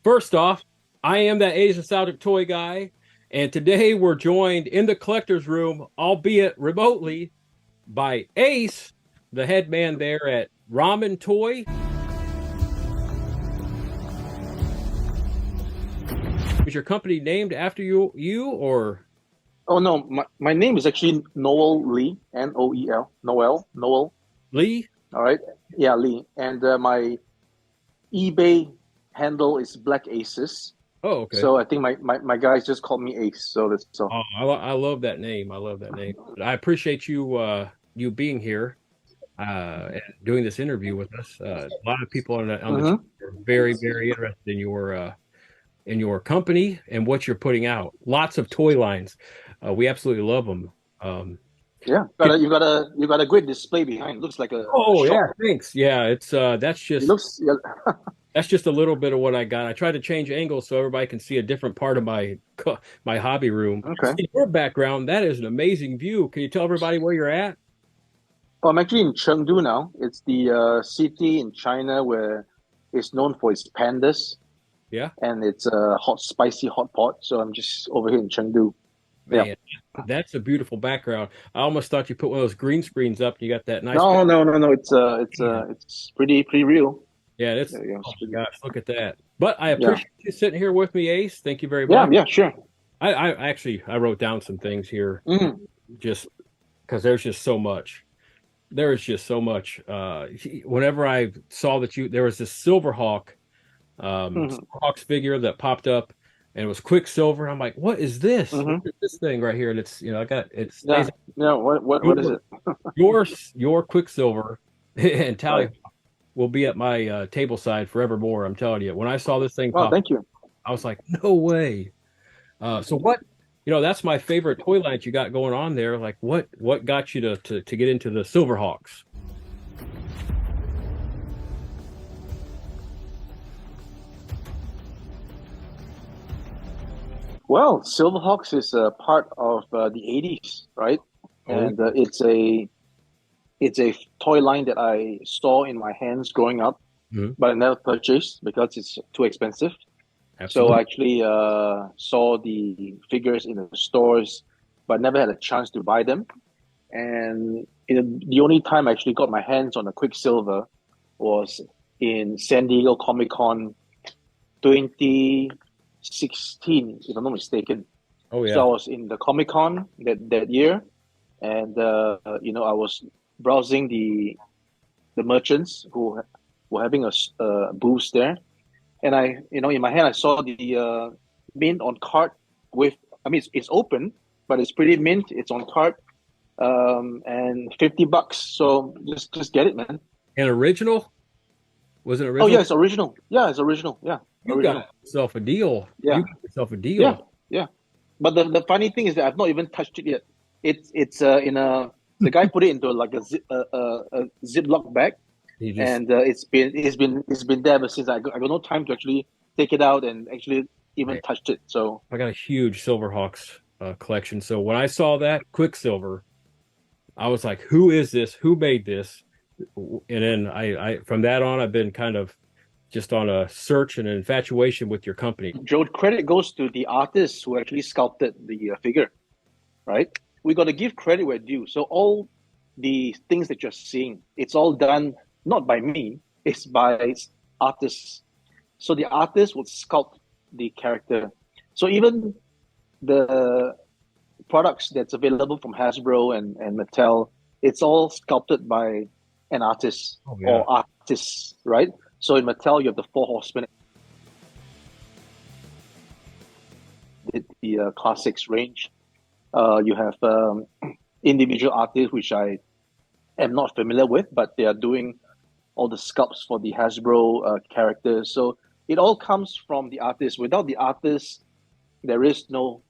First off, I am that 80's nostalgic toy guy, and today we're joined in the collector's room, albeit remotely, by Ace, the head man there at Ramen Toy. Is your company named after you or Oh no, my name is actually Noel Lee, Noel, Noel. Lee? All right, yeah, Lee, and my eBay handle is Black Aces. Oh, okay. So I think my guys just called me Ace. So that's so. Oh, I love that name. I love that name. I appreciate you being here and doing this interview with us. A lot of people on the chat Mm-hmm. are very interested in your company and what you're putting out. Lots of toy lines. We absolutely love them. Um, Yeah, you got a great display behind. Looks like a oh yeah, shop. thanks. Yeah, it's It looks yeah. that's just a little bit of what I got. I try to change angles so everybody can see a different part of my hobby room. Okay. See your background, that is an amazing view. Can you tell everybody where you're at? Well, I'm actually in Chengdu now. It's the city in China where it's known for its pandas Yeah, and it's a hot, spicy hot pot. So I'm just over here in Chengdu. Yeah. man, that's a beautiful background. I almost thought you put one of those green screens up. You got that nice. No. Man. It's pretty real. Yeah, Yeah, it's yeah, oh it's my pretty. gosh, look at that. But I Yeah, appreciate you sitting here with me, Ace. Thank you very yeah, much. yeah. Sure. I actually I wrote down some things here Mm, just because there's just so much. There is just so much. Whenever I saw that there was this hmm Silverhawks figure that popped up, and it was Quicksilver. I'm like, what is this? What hmm is this thing right here? And it's I got it Yeah, stays yeah. What is your it? your Quicksilver and Tally Right. will be at my table side forevermore. I'm telling you. When I saw this thing Well, pop, thank you. I was like, no way. So what? That's my favorite toy line you got going on there. Like, what got you to get into the Silverhawks? Well, Silverhawks is a part of the 80's, right? Oh, And it's a toy line that I saw in my hands growing up, mhm, but I never purchased because it's too expensive. So I absolutely. actually saw the figures in the stores, but never had a chance to buy them. And the only time I actually got my hands on a Quicksilver was in San Diego Comic Con 2016, if I'm not mistaken. Oh So yeah. I was in the Comic Con that year, and I was browsing the merchants who were having a booth there, and in my hand I saw the mint on card with, I mean, it's open, but it's pretty mint. It's on card, and $50. So just get it, man. An original? Was it Oh yeah, original? it's original. Yeah, it's original. Yeah, You got original. yourself a deal. Yeah, You got yourself a yeah, deal. yeah. But the funny thing is that I've not even touched it yet. It's in a the guy put it into like a Ziploc bag, You just and it's been there ever since. I got no time to actually take it out and actually even man, touch it. So I got a huge Silverhawks collection. So when I saw that Quicksilver, I was like, who is this? Who made this? And then I from that on, I've been kind of just on a search and an infatuation with your company. Joe, credit goes to the artist who actually sculpted the figure, right? We got to give credit where due. So all the things that you're seeing, it's all done not by me, it's by artists. So the artist would sculpt the character. So even the products that's available from Hasbro and Mattel, it's all sculpted by an artist Oh yeah. or artists, right? So in Mattel, you have the Four Horsemen, the classics range. You have individual artists, which I am not familiar with, but they are doing all the sculpts for the Hasbro characters. So it all comes from the artist. Without the artist, there is no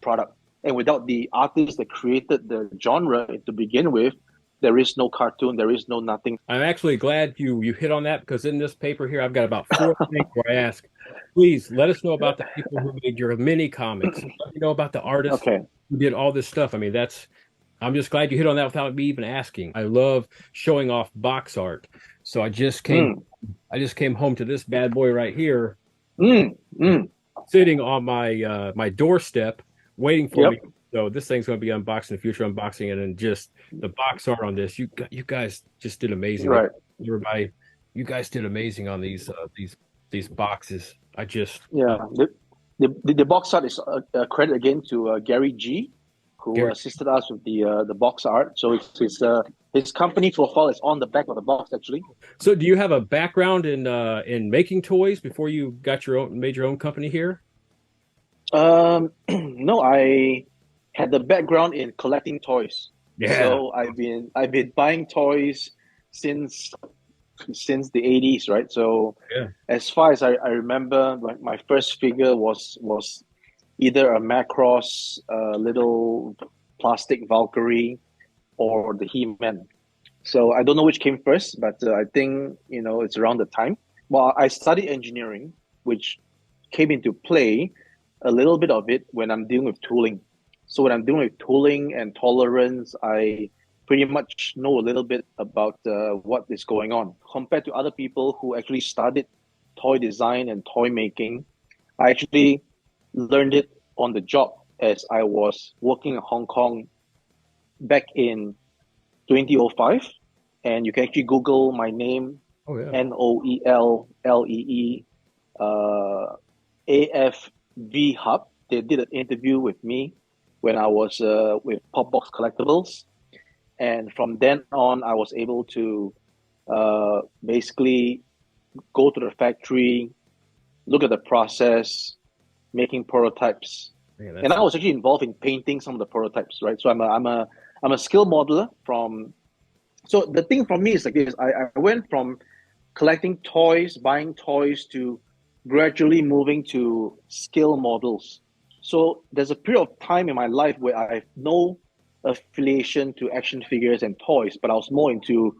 product. And without the artist that created the genre to begin with, there is no cartoon, there is no nothing. I'm actually glad you hit on that because in this paper here, I've got about four things where I ask, please let us know about the people who made your mini comics. Let me know about the artists Okay. who did all this stuff. I mean, I'm just glad you hit on that without me even asking. I love showing off box art. So Mm, I just came home to this bad boy right here. Mm, mm, sitting on my my doorstep waiting for me. yep. So this thing's going to be unboxed in the future, unboxing it, and just the box art on this. You guys just did amazing. Like Right. everybody, you guys did amazing on these boxes. I just Yeah. The box art is a credit again to Gary G, who Gary. assisted us with the box art. So it's his company profile is on the back of the box actually. So do you have a background in making toys before you got your own made your own company here? No, I had the background in collecting toys. Yeah. So I've been buying toys since the 80's, right? So Yeah. as far as I remember, my first figure was either a Macross, little plastic Valkyrie, or the He-Man. So I don't know which came first, but I think it's around the time. Well, I studied engineering, which came into play a little bit of it when I'm dealing with tooling. So when I'm dealing with tooling and tolerance, I pretty much know a little bit about what is going on compared to other people who actually studied toy design and toy making. I actually learned it on the job as I was working in Hong Kong back in 2005. And you can actually Google my name, Oh yeah. Noellee, AFV Hub. They did an interview with me when I was with Popbox Collectibles. And from then on, I was able to basically go to the factory, look at the process, making prototypes. Man, And that's I was actually involved in painting some of the prototypes, right? So I'm a skill modeler from. So the thing for me is like this: I went from collecting toys, buying toys, to gradually moving to skill models. So there's a period of time in my life where I have no affiliation to action figures and toys, but I was more into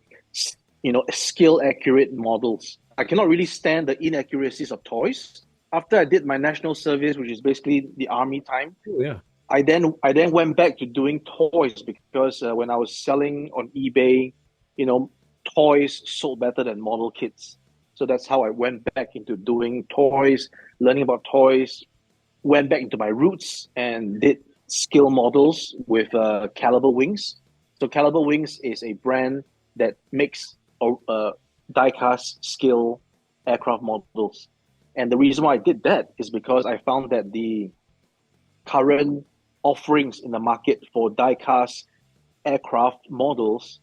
skill accurate models. I cannot really stand the inaccuracies of toys. After I did my national service, which is basically the army time, oh, yeah. I then went back to doing toys because when I was selling on eBay, you know, toys sold better than model kits. So that's how I went back into doing toys, learning about toys, went back into my roots and did skill models with Caliber Wings. So Caliber Wings is a brand that makes die-cast skill aircraft models. And the reason why I did that is because I found that the current offerings in the market for die-cast aircraft models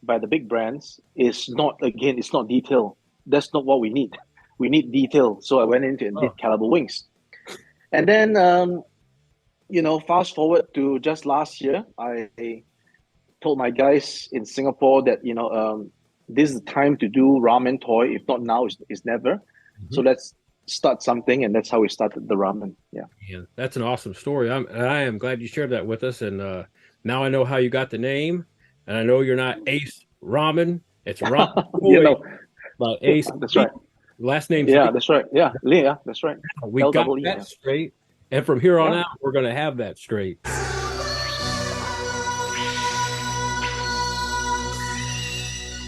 by the big brands is not, again, it's not detail. That's not what we need. We need detail. So I went into and Oh, did Caliber Wings. And then, fast forward to just last year, I told my guys in Singapore that, this is the time to do ramen toy. If not now, is never. So mhm. let's start something. And that's how we started the ramen. Yeah. Yeah, that's an awesome story. I am glad you shared that with us. And now I know how you got the name. And I know you're not Ace Ramen. It's Ramen you Toy know, by Ace that's Lee. right. Last name's Yeah, Lee. that's right. Yeah, Leah, that's right. We L got double E. that Yeah. straight. And from here on Yeah. out, we're going to have that straight.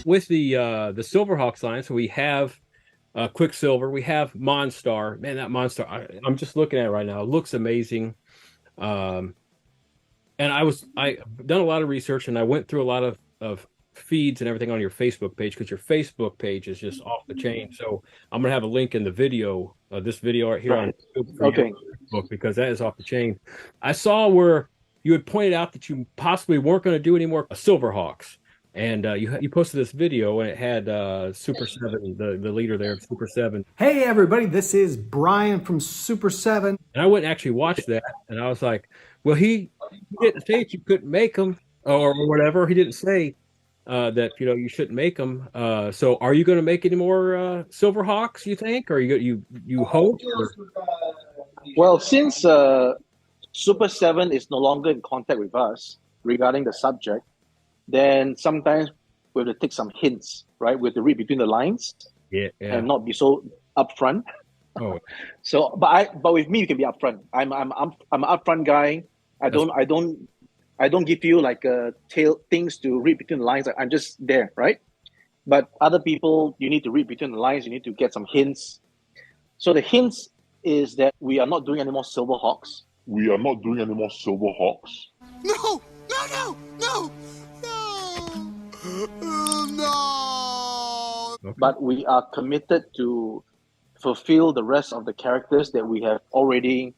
With the Silverhawks line, so we have Quicksilver, we have Monstar. Man, that Monstar, I'm just looking at it right now. It looks amazing. Um, and I done a lot of research and I went through a lot of feeds and everything on your Facebook page because your Facebook page is just off the chain. So I'm gonna have a link in the video, this video right here on Right. YouTube for you to Okay. book because that is off the chain. I saw where you had pointed out that you possibly weren't going to do any more Silverhawks. And you posted this video and it had Super Seven, the leader there of Super Seven. Hey everybody, this is Brian from Super 7. And I went and actually watched that, and I was like, well, he didn't say that you couldn't make them or whatever. He didn't say that you shouldn't make them. So are you going to make any more Silverhawks? You think, or you hope? Or Well, since Super 7 is no longer in contact with us regarding the subject, then sometimes we have to take some hints, right? We have to read between the lines yeah, and yeah. not be so upfront. Oh, So, but with me, you can be upfront. I'm an upfront guy. I that's don't I don't I don't give you like tail things to read between the lines. I'm just there, right? But other people, you need to read between the lines. You need to get some hints. So the hints is that we are not doing any more Silverhawks. We are not doing any more Silverhawks. No! No, no, no! No! Okay. But we are committed to fulfill the rest of the characters that we have already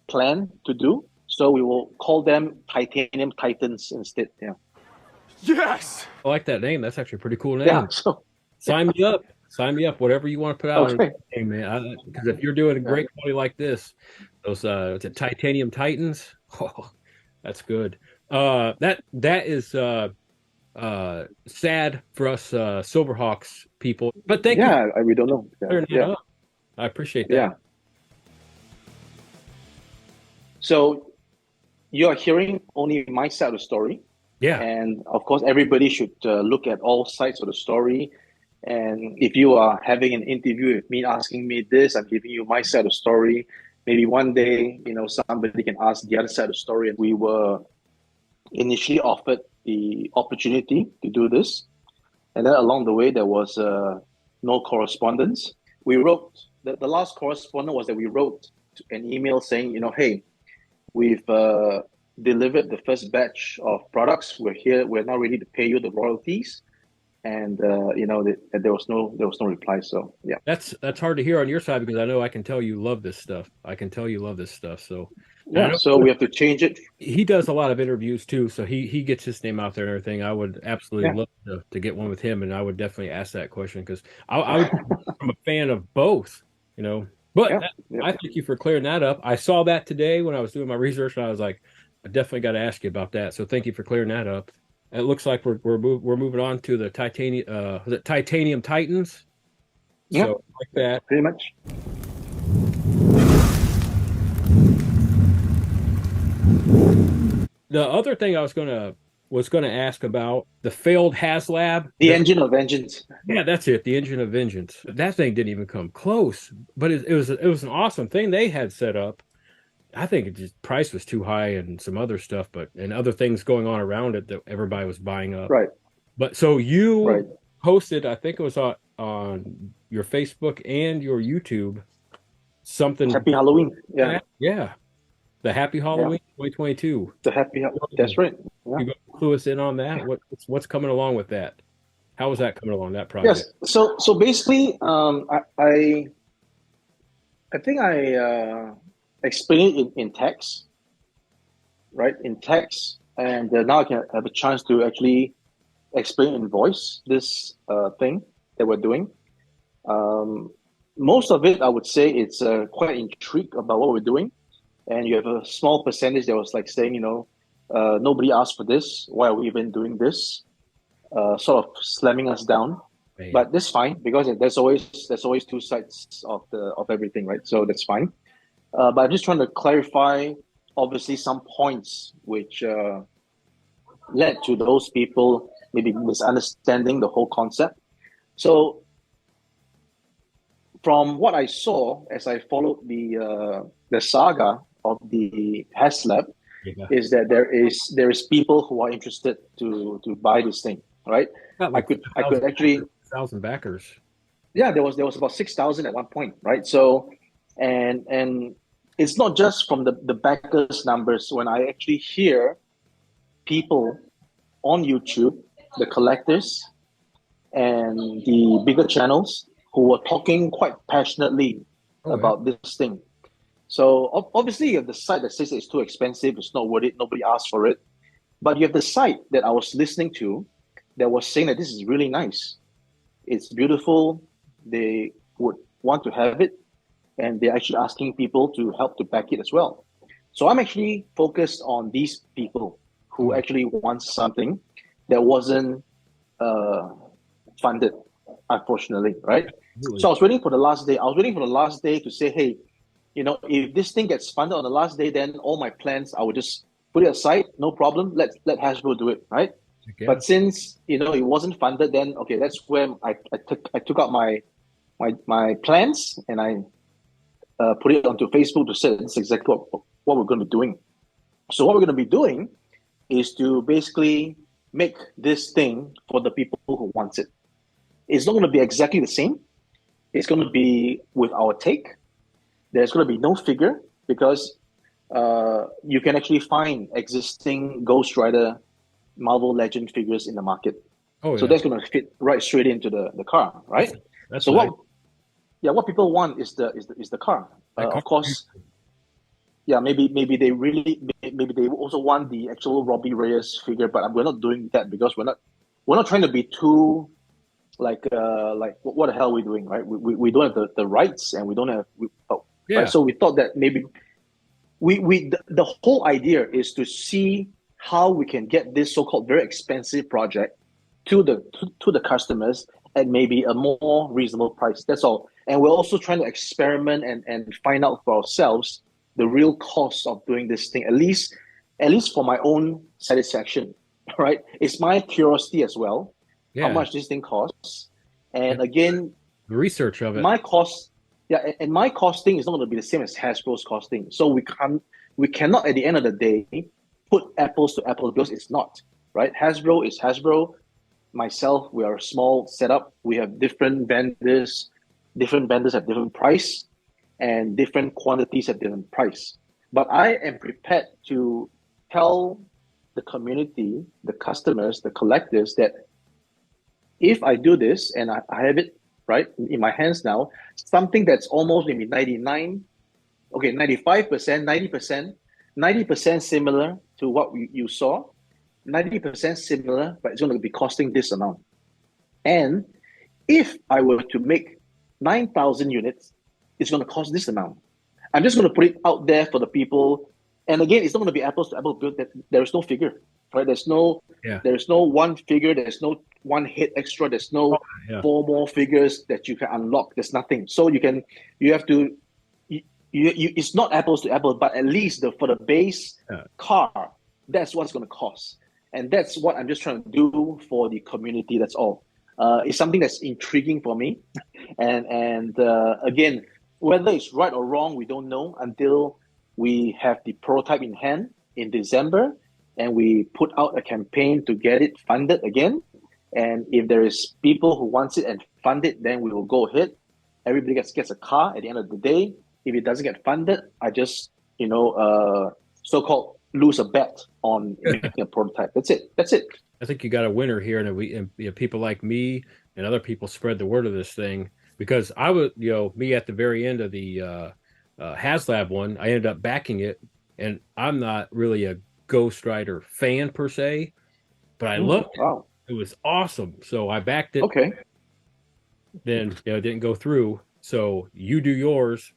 planned to do. So we will call them Titanium Titans instead. Yeah. Yes! I like that name. That's actually a pretty cool name. Yeah. So Sign me up. Sign me up. Whatever you want to put out. okay. Hey man, because if you're doing a great quality like this, those Titanium Titans, oh, that's good. That is sad for us Silverhawks people. But thank you. Yeah, we don't know. For clearing that Yeah. up. I appreciate that. Yeah. So you're hearing only my side of the story. Yeah. And of course, everybody should look at all sides of the story. And if you are having an interview with me, asking me this, I'm giving you my side of the story. Maybe one day, somebody can ask the other side of the story. And we were initially offered the opportunity to do this. And then along the way, there was no correspondence. We wrote, the last correspondence was that we wrote an email saying, hey, we've delivered the first batch of products. We're now ready to pay you the royalties. And there was no reply. So yeah, that's hard to hear on your side because I know I can tell you love this stuff. So yeah. So we have to change it. He does a lot of interviews too, so he gets his name out there and everything. I would absolutely love to get one with him, and I would definitely ask that question because I'm a fan of both, But I thank you for clearing that up. I saw that today when I was doing my research, and I was like, I definitely got to ask you about that. So thank you for clearing that up. It looks like we're moving on to the Titanium Titans. Yeah, so like that. Pretty much. The other thing I was gonna ask about the failed HasLab, the Engine of Vengeance. Yeah, that's it. The Engine of Vengeance. That thing didn't even come close, but it was an awesome thing they had set up. I think price was too high and some other stuff, and other things going on around it that everybody was buying up. Right. But so you posted, I think it was on your Facebook and your YouTube, something. Happy Halloween. Yeah. Yeah. The Happy Halloween 2022. The Happy. That's right. Yeah. You go clue us in on that. What's coming along with that? How is that coming along, that project? Yes. So basically, I think I explained it in text, right? In text, and now I can have a chance to actually explain in voice this thing that we're doing. Most of it, I would say, it's quite intrigued about what we're doing, and you have a small percentage that was like saying, nobody asked for this. Why are we even doing this? Sort of slamming us down. Man. But that's fine because there's always two sides of everything, right? So that's fine. But I'm just trying to clarify, obviously, some points which led to those people maybe misunderstanding the whole concept. So, from what I saw as I followed the saga of the HasLab, is that there is people who are interested to buy this thing, right? I could actually 1,000 backers. Yeah, there was about 6,000 at one point, right? So, and it's not just from the backers numbers. When I actually hear people on YouTube, the collectors and the bigger channels who were talking quite passionately about this thing. So obviously you have the site that says it's too expensive, it's not worth it, nobody asked for it. But you have the site that I was listening to that was saying that this is really nice. It's beautiful. They would want to have it. And they're actually asking people to help to back it as well. So I'm actually focused on these people who actually want something that wasn't funded, unfortunately, right? Really? So I was waiting for the last day. To say, hey, if this thing gets funded on the last day, then all my plans, I would just put it aside, no problem. Let Hasbro do it, right? Okay. But since it wasn't funded, then okay, that's where I took out my plans and I put it onto Facebook to say that's exactly what we're going to be doing. So what we're going to be doing is to basically make this thing for the people who want it. It's not going to be exactly the same. it's going to be with our take. There's going to be no figure because you can actually find existing Ghost Rider Marvel Legend figures in the market. Oh, so yeah. that's going to fit right straight into the car, right? That's so nice. what people want is the car. Of course, yeah, maybe they also want the actual Robbie Reyes figure, but we're not doing that because we're not trying to be too like what the hell are we doing, right? We don't have the rights and we don't have right. So we thought that maybe the whole idea is to see how we can get this so-called very expensive project to the customers at maybe a more reasonable price. That's all. And we're also trying to experiment and find out for ourselves the real cost of doing this thing, at least for my own satisfaction, right? It's my curiosity as well, how much this thing costs. And again, the research of it. My cost, and my costing is not going to be the same as Hasbro's costing. So we cannot at the end of the day put apples to apples because it's not, right? Hasbro is Hasbro. Myself, we are a small setup. We have different vendors. Different vendors have different price, and different quantities at different price. But I am prepared to tell the community, the customers, the collectors that if I do this and I have it right in my hands now, something that's almost maybe 95%, 90% similar to what you saw, 90% similar, but it's going to be costing this amount. And if I were to make 9,000 units, it's going to cost this amount. I'm just going to put it out there for the people. And again, it's not going to be apples to apples because there is no figure, right? There's no one figure. There's no one hit extra. There's no 4 more figures that you can unlock. There's nothing. So it's not apples to apples, but at least for the base car, that's what it's going to cost. And that's what I'm just trying to do for the community. That's all. It's something that's intriguing for me. And again, whether it's right or wrong, we don't know until we have the prototype in hand in December and we put out a campaign to get it funded again. And if there is people who wants it and fund it, then we will go ahead. Everybody gets a car at the end of the day. If it doesn't get funded, I just, so-called lose a bet on making a prototype. That's it. I think you got a winner here, and people like me and other people spread the word of this thing because I was, me at the very end of the HasLab one, I ended up backing it, and I'm not really a Ghost Rider fan per se, but I loved it. Wow. It was awesome, so I backed it. Okay. Then it didn't go through, so you do yours.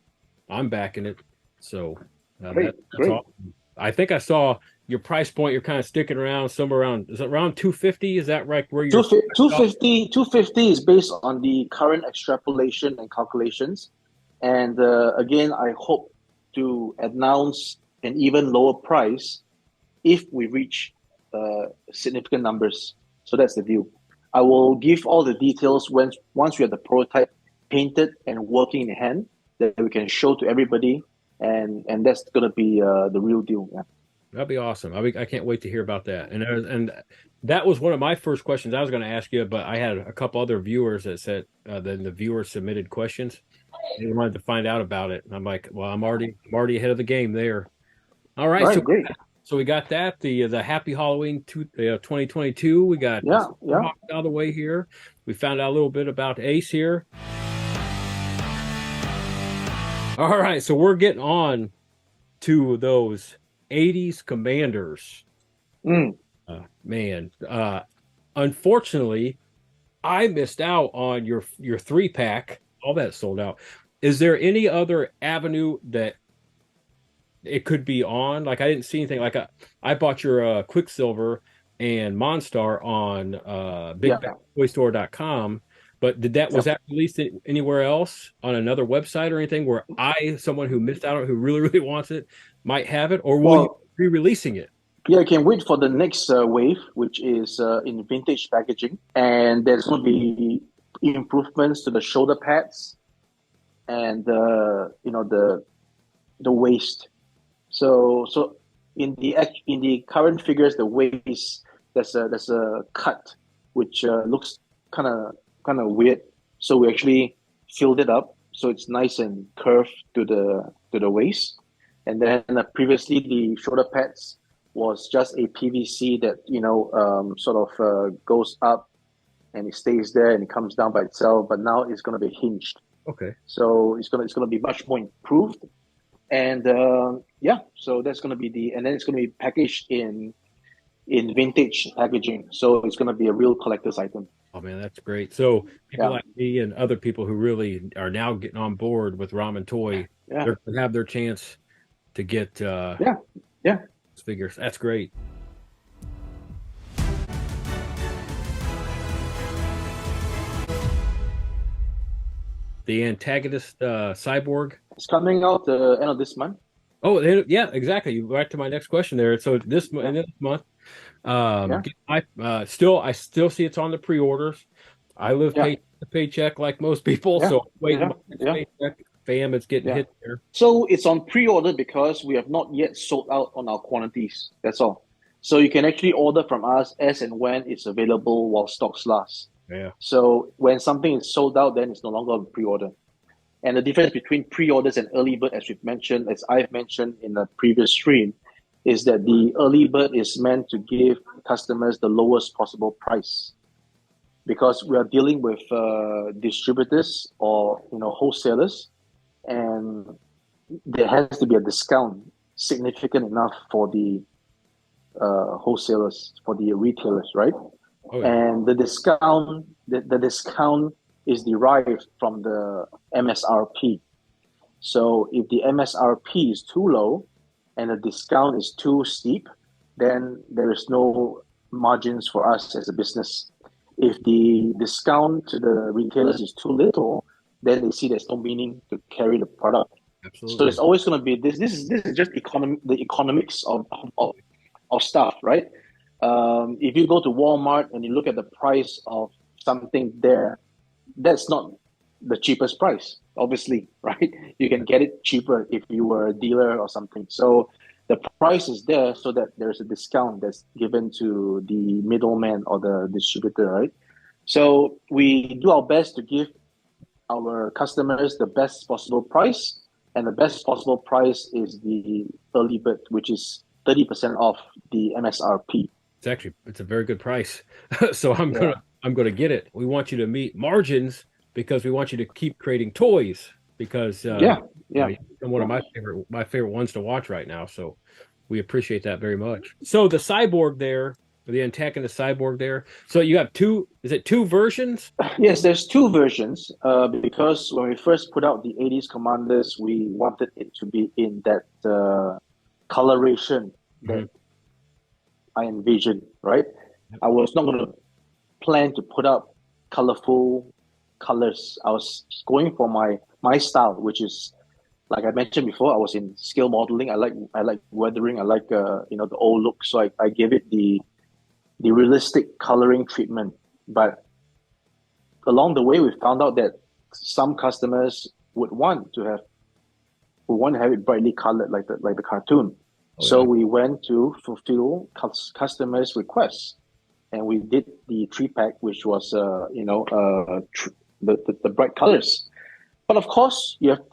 I'm backing it. So great. Awesome. I think I saw your price point. You're kind of sticking around somewhere around. Is it around 250? Is that right? Where you're 250 is based on the current extrapolation and calculations. And again, I hope to announce an even lower price if we reach significant numbers. So that's the deal. I will give all the details once we have the prototype painted and working in hand that we can show to everybody, and that's going to be the real deal. Yeah. That'd be awesome. I can't wait to hear about that. And that was one of my first questions I was going to ask you, but I had a couple other viewers that said then the viewers submitted questions. They wanted to find out about it, and I'm like, well, I'm already ahead of the game there. All right, so great. So we got that, the Happy Halloween 2022. We got out of the way here. We found out a little bit about Ace here. All right, so we're getting on to those 80's Commanders. Man, unfortunately, I missed out on your 3-pack. All that sold out. Is there any other avenue that it could be on? Like, I didn't see anything. Like, I bought your Quicksilver and Monstar on BigBadToyStore.com, but was that released anywhere else on another website or anything where someone who missed out on, who really, really wants it, might have it? Or will you be releasing it? Yeah, you can wait for the next wave, which is in vintage packaging. And there's going to be improvements to the shoulder pads and the waist. So in the current figures, the waist, there's a cut which looks kind of weird. So we actually filled it up so it's nice and curved to the waist. And then previously the shoulder pads was just a PVC that sort of goes up and it stays there and it comes down by itself. But now it's going to be hinged, Okay. so it's going to be much more improved. And so that's going to be and then it's going to be packaged in vintage packaging, so it's going to be a real collector's item. Oh man, that's great. So people Yeah. like me and other people who really are now getting on board with Ramen Toy, Yeah. they're going to have their chance to get Yeah. figures. That's great. The Antagonist Cyborg. It's coming out the end of this month. Oh, yeah, exactly. You right to my next question there. So this month, Yeah. I still see it's on the pre-orders. I live Yeah. paycheck to paycheck like most people, Yeah. so I'm waiting Yeah. my next Yeah. paycheck. Bam, it's getting Yeah. hit there. So it's on pre-order because we have not yet sold out on our quantities. That's all. So you can actually order from us as and when it's available while stocks last. Yeah. So when something is sold out, then it's no longer on pre-order. And the difference between pre-orders and early bird, as I've mentioned in the previous stream, is that the early bird is meant to give customers the lowest possible price, because we are dealing with distributors or wholesalers, and there has to be a discount significant enough for the wholesalers, for the retailers, right? Oh, yeah. And the discount is derived from the MSRP. So if the MSRP is too low and the discount is too steep, then there is no margins for us as a business. If the discount to the retailers is too little, then they see there's no meaning to carry the product. Absolutely. So it's always going to be this. This is just the economics of stuff, right? If you go to Walmart and you look at the price of something there, that's not the cheapest price, obviously, right? You can get it cheaper if you were a dealer or something. So the price is there so that there's a discount that's given to the middleman or the distributor, right? So we do our best to give our customers the best possible price, and the best possible price is the early bird, which is 30% off the MSRP. It's a very good price. So I'm gonna get it. We want you to meet margins because we want you to keep creating toys, because you're one of my favorite ones to watch right now. So we appreciate that very much. So the cyborg there, the Antagonist cyborg there. So you have is it two versions? Yes, there's two versions. Because when we first put out the 80's Commanders, we wanted it to be in that coloration that I envisioned, right? I was not going to plan to put up colorful colors. I was going for my style, which is, like I mentioned before, I was in scale modeling. I like weathering. I like the old look. So I gave it the realistic coloring treatment. But along the way, we found out that some customers would want to have it brightly colored, like the cartoon. So we went to fulfill customers' requests, and we did the 3-pack, which was the bright colors. But of course, you have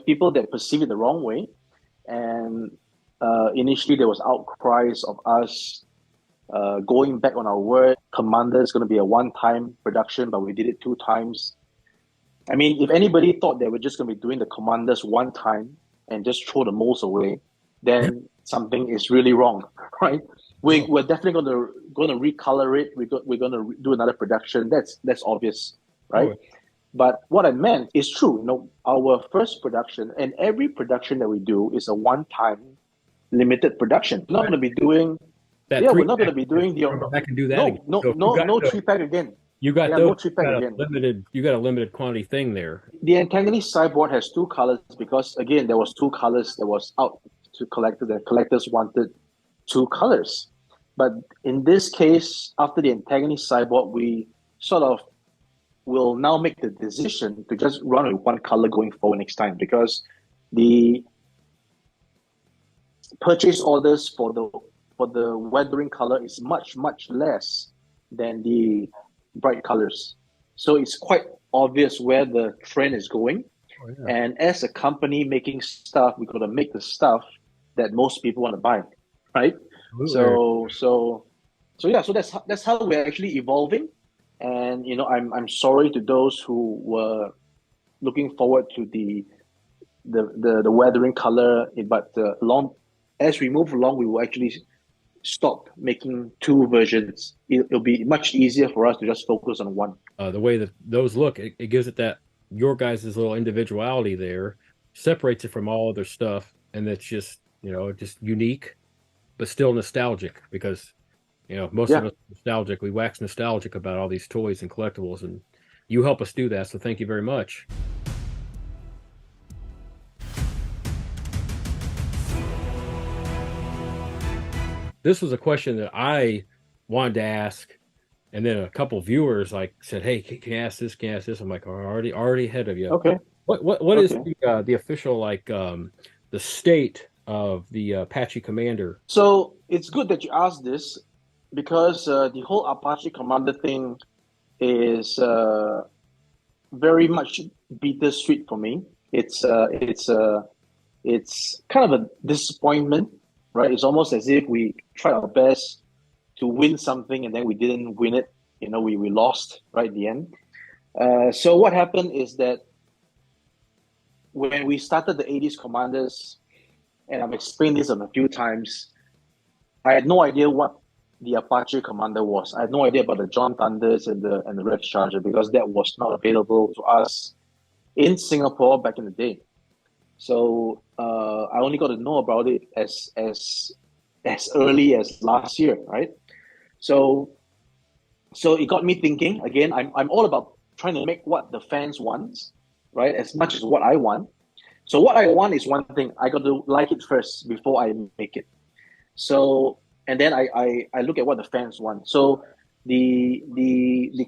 people that perceive it the wrong way, and initially there was outcries of us going back on our word. Commander is going to be a one-time production, but we did it 2 times. I mean, if anybody thought that we're just going to be doing the Commanders one time and just throw the molds away, then something is really wrong, right? We're definitely going to recolor it. We're going to do another production. That's obvious, right? Oh. But what I meant is true. Our first production, and every production that we do, is a one-time limited production. We're not going to be doing we're not going to be doing the. I can do that. No 3-pack again. You got no those. 3-pack again. You got a limited quantity thing there. The Antagonist Cyborg has 2 colors because, again, there was 2 colors that was out to collectors. The collectors wanted 2 colors. But in this case, after the Antagonist Cyborg, we sort of will now make the decision to just run with 1 color going forward next time, because the purchase orders for the weathering color is much, much less than the bright colors. So it's quite obvious where the trend is going. Oh, yeah. And as a company making stuff, we got to make the stuff that most people want to buy, right? Absolutely. So yeah, so that's how we're actually evolving. And I'm sorry to those who were looking forward to the weathering color, but as we move along, we will actually stop making two versions. It'll be much easier for us to just focus on one. The way that those look, it gives it that your guys' little individuality there, separates it from all other stuff, and it's just just unique, but still nostalgic because most of Yeah. us are nostalgic. We wax nostalgic about all these toys and collectibles, and you help us do that. So thank you very much. This was a question that I wanted to ask, and then a couple viewers said, "Hey, can you ask this? Can you ask this?" I'm like, already ahead of you. Okay. What is Okay. the official the state of the Apache Commander? So it's good that you asked this because the whole Apache Commander thing is very much bittersweet for me. It's kind of a disappointment, right? It's almost as if we tried our best to win something and then we didn't win it. We lost right at the end. So what happened is that when we started the 80's Commanders, and I've explained this a few times, I had no idea what the Apache Commander was. I had no idea about the John Thunders and the Rex Charger because that was not available to us in Singapore back in the day. So I only got to know about it as early as last year, right? So it got me thinking. Again, I'm all about trying to make what the fans want, right? As much as what I want. So what I want is one thing. I got to like it first before I make it. So and then I look at what the fans want. So the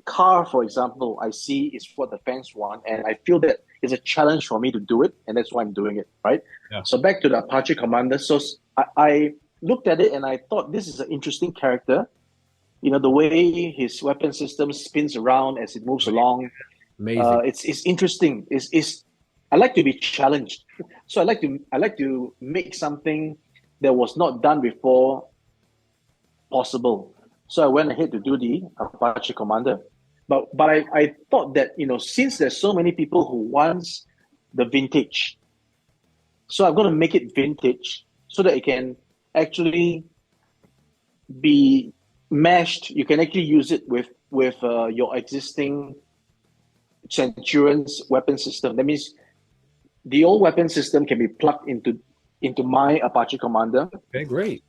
car, for example, I see is what the fans want, and I feel that it's a challenge for me to do it, and that's why I'm doing it, right? Yeah. So back to the Apache Commander. So I looked at it and I thought this is an interesting character. The way his weapon system spins around as it moves along. Amazing. It's interesting. I like to be challenged, so I like to make something that was not done before possible. So I went ahead to do the Apache Commander. But I thought that, since there's so many people who wants the vintage, so I'm going to make it vintage so that it can actually be meshed. You can actually use it with your existing Centurions weapon system. That means the old weapon system can be plugged into my Apache Commander. Okay, great.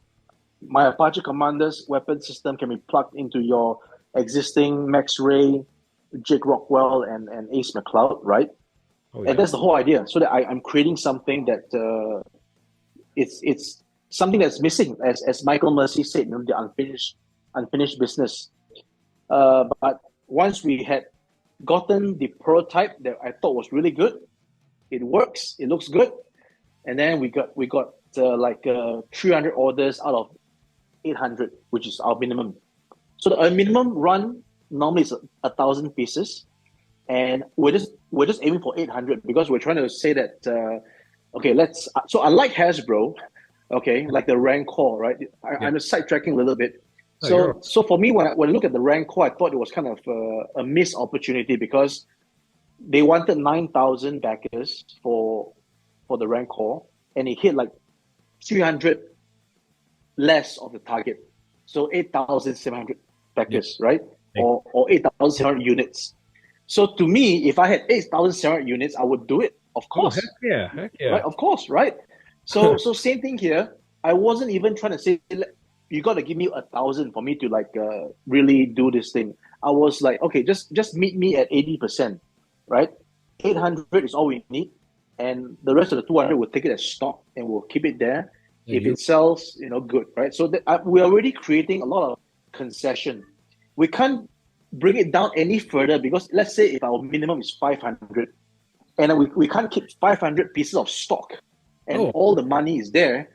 My Apache Commander's weapon system can be plugged into your existing Max Ray, Jake Rockwell, and Ace McCloud, right? Oh, yeah. And that's the whole idea. So that I'm creating something that it's something that's missing, as Michael Mercy said, the unfinished business. But once we had gotten the prototype that I thought was really good, it works, it looks good, and then we got 300 orders out of 800, which is our minimum. So the minimum run normally is 1,000 pieces, and we're just aiming for 800 because we're trying to say that so unlike Hasbro, like the Rancor, right? I'm sidetracking a little bit. So for me, when I look at the Rancor, I thought it was kind of a missed opportunity because they wanted 9,000 backers for the Rancor, and it hit like 300 less of the target. So 8,700 backers, right? Or 8,700 units. So to me, if I had 8,700 units, I would do it. Of course. Oh, heck yeah. Right? Of course, right? So same thing here. I wasn't even trying to say you got to give me 1,000 for me to really do this thing. I was like, okay, just meet me at 80%, right? 800 is all we need, and the rest of the 200 we'll take it as stock and we'll keep it there. If it sells, good, right? So we're already creating a lot of concession. We can't bring it down any further because let's say if our minimum is 500, and we can't keep 500 pieces of stock, and all the money is there,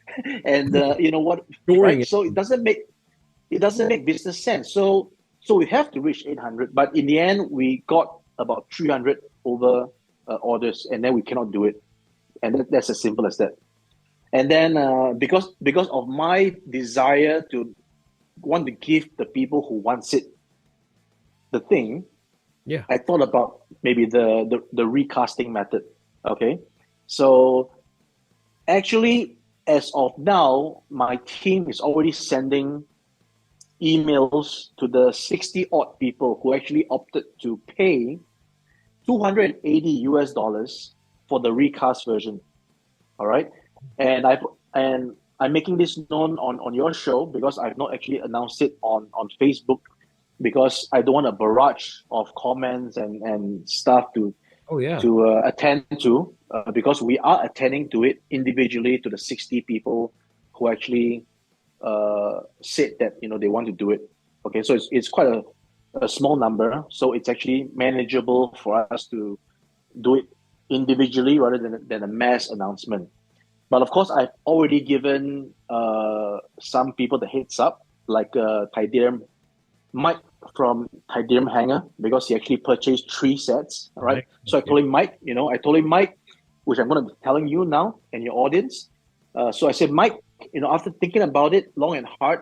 and right? So it doesn't make business sense. So we have to reach 800, but in the end we got about 300 over orders, and then we cannot do it. And that's as simple as that. And then because of my desire to want to give the people who wants it the thing, Yeah. I thought about maybe the recasting method. Okay, so actually, as of now, my team is already sending emails to the 60 odd people who actually opted to pay $280 for the recast version. All right, and I'm making this known on your show because I've not actually announced it on Facebook, because I don't want a barrage of comments and stuff to attend to, because we are attending to it individually to the 60 people who actually said that they want to do it. Okay, so it's quite a small number, so it's actually manageable for us to do it individually rather than a mass announcement. But of course, I've already given some people the heads up, like Tydirium Mike from Tydirium Hanger, because he actually purchased 3 sets, right? So I told him, Mike, which I'm going to be telling you now and your audience. So I said, Mike, after thinking about it long and hard,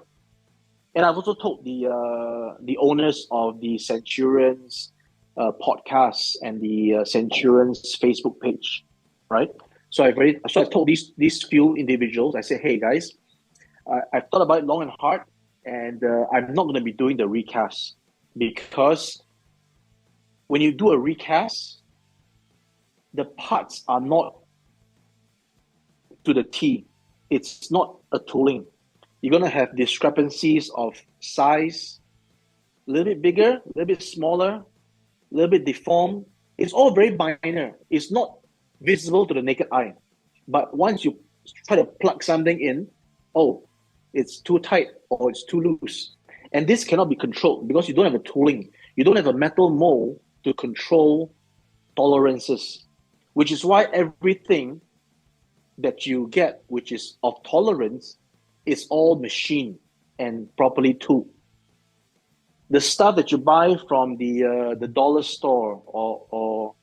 and I've also told the owners of the Centurions podcast and the Centurions Facebook page, right? So I told these few individuals, I said, hey guys, I've thought about it long and hard, and I'm not going to be doing the recast, because when you do a recast, the parts are not to the T. It's not a tooling. You're going to have discrepancies of size, a little bit bigger, a little bit smaller, a little bit deformed. It's all very minor. It's not visible to the naked eye. But once you try to plug something in, it's too tight or it's too loose. And this cannot be controlled because you don't have a tooling. You don't have a metal mold to control tolerances, which is why everything that you get, which is of tolerance, is all machined and properly tooled. The stuff that you buy from the dollar store or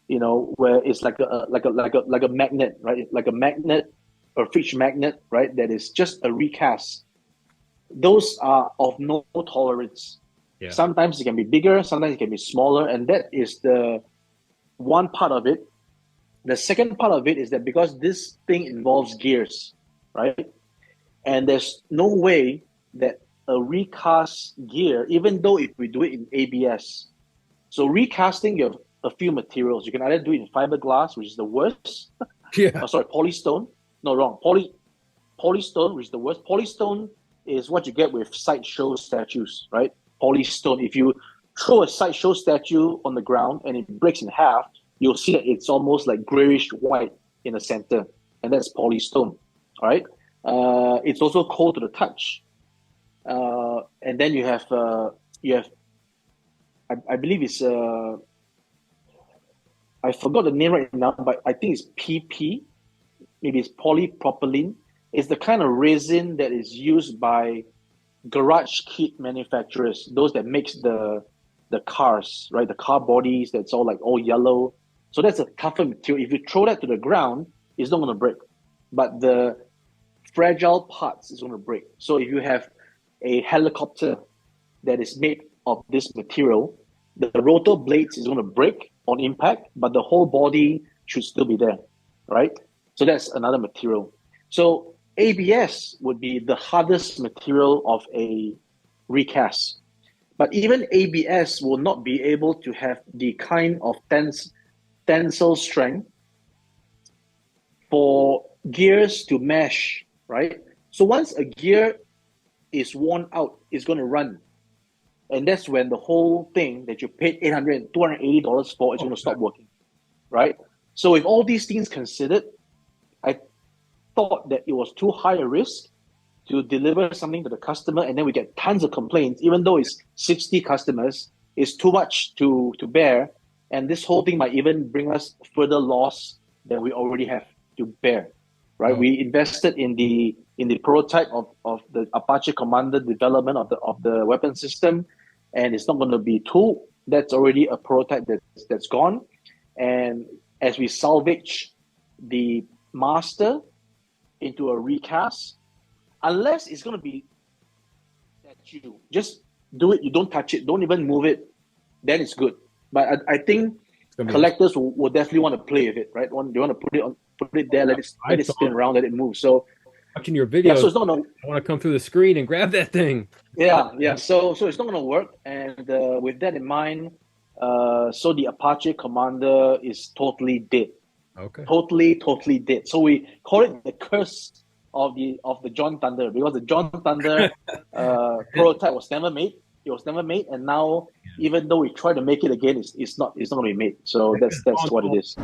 where it's like a magnet, right? Like a magnet or fridge magnet, right? That is just a recast. Those are of no tolerance. Yeah. Sometimes it can be bigger, sometimes it can be smaller, and that is the one part of it. The second part of it is that because this thing involves gears, right? And there's no way that a recast gear, even though if we do it in ABS. So recasting, you have a few materials. You can either do it in fiberglass, which is the worst. Yeah. Polystone. No, wrong. Polystone, which is the worst. Polystone is what you get with sideshow statues, right? Polystone. If you throw a sideshow statue on the ground and it breaks in half, you'll see that it's almost like grayish white in the center, and that's polystone. All right. It's also cold to the touch. And then you have I believe it's I forgot the name right now, but I think it's PP. Maybe it's polypropylene. It's the kind of resin that is used by garage kit manufacturers, those that makes the cars, right? The car bodies that's all yellow. So that's a tougher material. If you throw that to the ground, it's not going to break. But the fragile parts is going to break. So if you have a helicopter that is made of this material, the rotor blades is going to break on impact, but the whole body should still be there, right? So that's another material. So ABS would be the hardest material of a recast. But even ABS will not be able to have the kind of tensile strength for gears to mesh, right? So once a gear is worn out, it's going to run. And that's when the whole thing that you paid $800, $280 for is going to stop working, right? So with all these things considered, I thought that it was too high a risk to deliver something to the customer, and then we get tons of complaints. Even though it's 60 customers, it's too much to bear, and this whole thing might even bring us further loss than we already have to bear, right? We invested in the prototype of the Apache Commander development of the weapon system, and it's not going to be tooled that's already a prototype that's gone. And as we salvage the master into a recast, unless it's going to be statue, just do it. You don't touch it. Don't even move it. Then it's good. But I think collectors will definitely want to play with it, right? They want to put it there, let it spin around, let it move. So watching your video, so it's not gonna. I want to come through the screen and grab that thing. Yeah. So it's not gonna work. And with that in mind, so the Apache Commander is totally dead. Okay. Totally dead. So we call it the curse of the John Thunder, because the John Thunder prototype was never made. It was never made, and now even though we try to make it again, it's not going to be made. So that's what it is.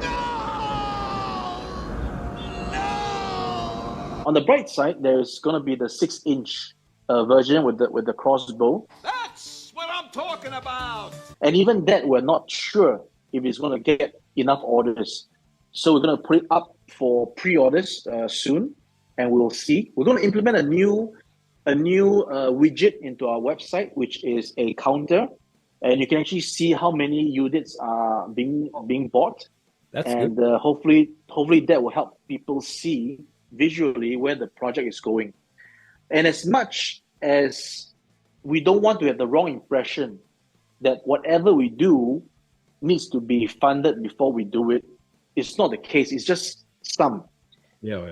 On the bright side, there's going to be the 6-inch version with the crossbow. That's what I'm talking about. And even that, we're not sure if it's going to get enough orders. So we're going to put it up for pre-orders soon, and we'll see. We're going to implement a new widget into our website, which is a counter, and you can actually see how many units are being bought. That's and good. Hopefully that will help people see visually where the project is going. And as much as we don't want to have the wrong impression that whatever we do needs to be funded before we do it, it's not the case. It's just some. Yeah.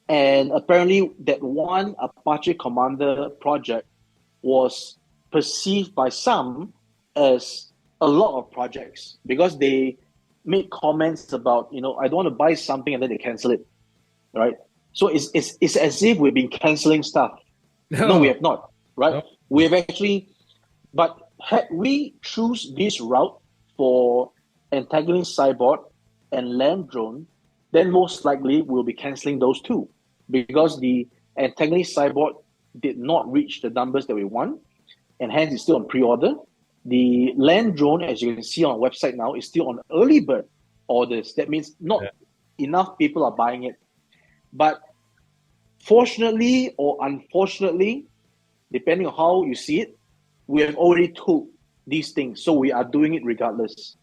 And apparently that one Apache Commander project was perceived by some as a lot of projects, because they made comments about, I don't want to buy something and then they cancel it, right? So it's as if we've been canceling stuff. No, we have not, right? No. We have actually, but had we choose this route for Antagonist, Cyborg, and Land Drone, then most likely we'll be canceling those two, because the Antagonist Cyborg did not reach the numbers that we want, and hence it's still on pre-order. The Land Drone, as you can see on our website now, is still on early bird orders. That means not enough people are buying it. But fortunately or unfortunately, depending on how you see it, we have already told these things, so we are doing it regardless.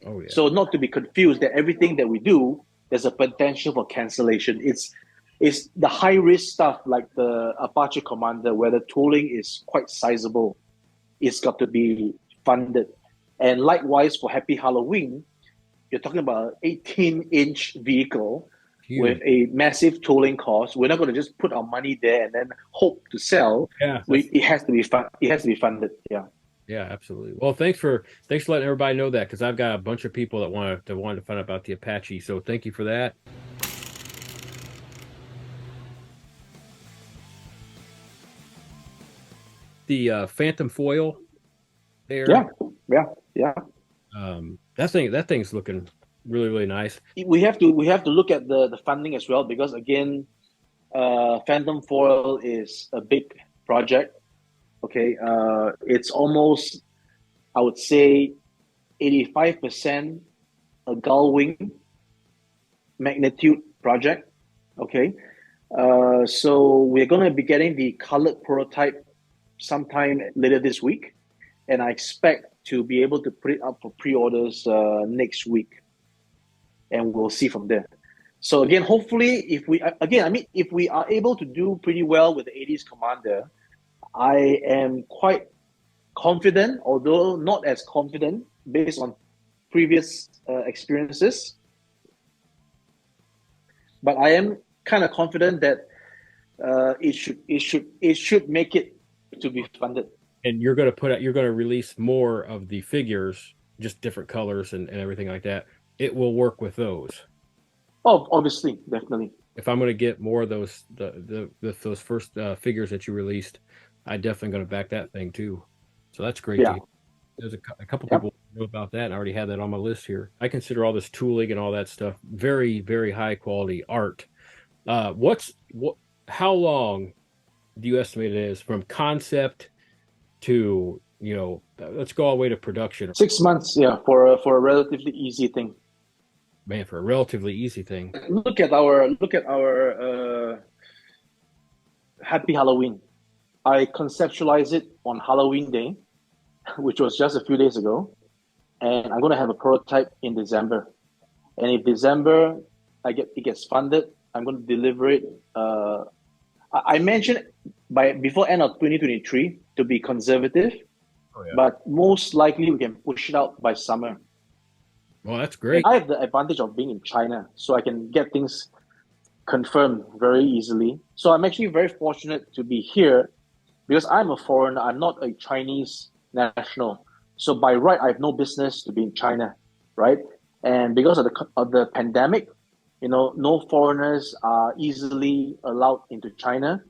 Oh yeah. So not to be confused that everything that we do, there's a potential for cancellation. It's the high risk stuff like the Apache Commander, where the tooling is quite sizable. It's got to be funded. And likewise for Happy Halloween, you're talking about an 18-inch vehicle. Huge. With a massive tooling cost. We're not going to just put our money there and then hope to sell. Yeah, it has to be funded. Yeah. Yeah, absolutely. Well, thanks for letting everybody know that, because I've got a bunch of people that wanted to find out about the Apache. So thank you for that. The Phantom foil there. Yeah. That thing's looking really, really nice. We have to look at the funding as well, because again, Phantom foil is a big project. Okay, it's almost, I would say, 85% a Gullwing magnitude project. Okay, so we're going to be getting the colored prototype sometime later this week, and I expect to be able to put it up for pre-orders next week, and we'll see from there. So again, hopefully, if we are able to do pretty well with the 80's Commander, I am quite confident, although not as confident based on previous experiences. But I am kind of confident that it should make it to be funded. And you're going to release more of the figures, just different colors and everything like that. It will work with those. Oh, obviously, definitely. If I'm going to get more of those those first figures that you released, I definitely going to back that thing too. So that's great. Yeah. There's a couple people know about that, and I already had that on my list here. I consider all this tooling and all that stuff very, very high quality art. How long do you estimate it is from concept to, let's go all the way to production? 6 months, for a relatively easy thing. Man, for a relatively easy thing. Look at our Happy Halloween. I conceptualized it on Halloween Day, which was just a few days ago, and I'm going to have a prototype in December. And if December it gets funded, I'm going to deliver it. I mentioned before end of 2023 to be conservative, but most likely we can push it out by summer. Well, that's And great. I have the advantage of being in China, so I can get things confirmed very easily. So I'm actually very fortunate to be here because I'm a foreigner. I'm not a Chinese national. So by right, I have no business to be in China, right? And because of the pandemic, no foreigners are easily allowed into China.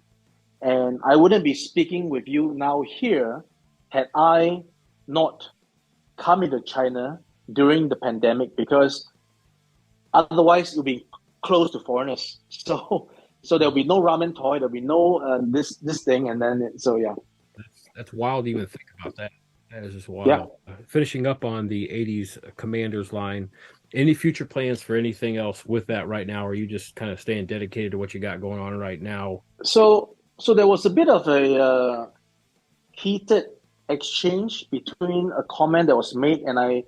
And I wouldn't be speaking with you now here had I not come into China during the pandemic, because otherwise you'll be close to foreigners. So there'll be no ramen toy, there'll be no this thing, and then so yeah. That's wild to even think about that. That is just wild. Yeah. Finishing up on the 80's Commanders line, any future plans for anything else with that right now? Or are you just kind of staying dedicated to what you got going on right now? So there was a bit of a heated exchange between a comment that was made, and I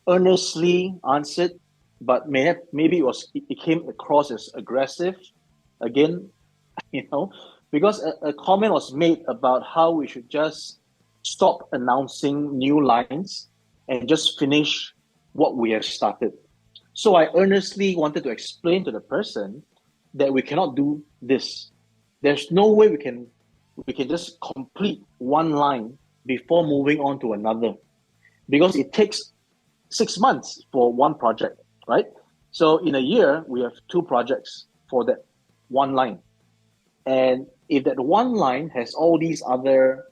earnestly answered, but maybe it came across as aggressive again, because a comment was made about how we should just stop announcing new lines and just finish what we have started. So I earnestly wanted to explain to the person that we cannot do this. There's no way we can just complete one line before moving on to another, because it takes 6 months for one project, right? So in a year, we have 2 projects for that one line. And if that one line has all these other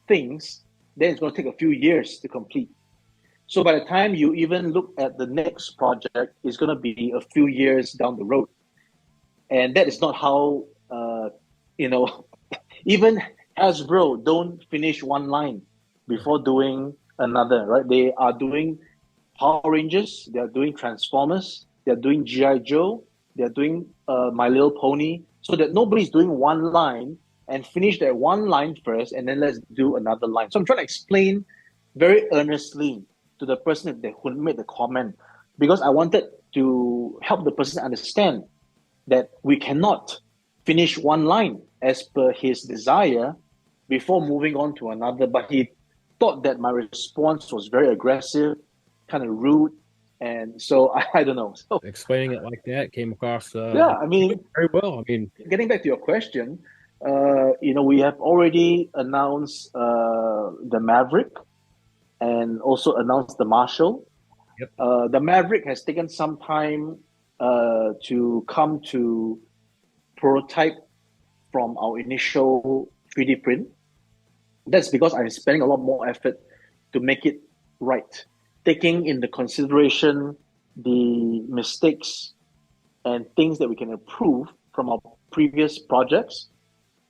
things, then it's going to take a few years to complete. So by the time you even look at the next project, it's going to be a few years down the road. And that is not how, even Hasbro don't finish one line before doing another, right? They are doing Power Rangers, they are doing Transformers, they are doing G.I. Joe, they are doing My Little Pony, so that nobody's doing one line and finish that one line first, and then let's do another line. So I'm trying to explain very earnestly to the person who made the comment, because I wanted to help the person understand that we cannot finish one line as per his desire before moving on to another. But he thought that my response was very aggressive, kind of rude, and so I don't know. So Explaining it like that came across I mean, very well. I mean, getting back to your question, we have already announced the Maverick and also announced the Marshall. Yep. The Maverick has taken some time to come to prototype from our initial 3D print. That's because I'm spending a lot more effort to make it right, taking into consideration the mistakes and things that we can improve from our previous projects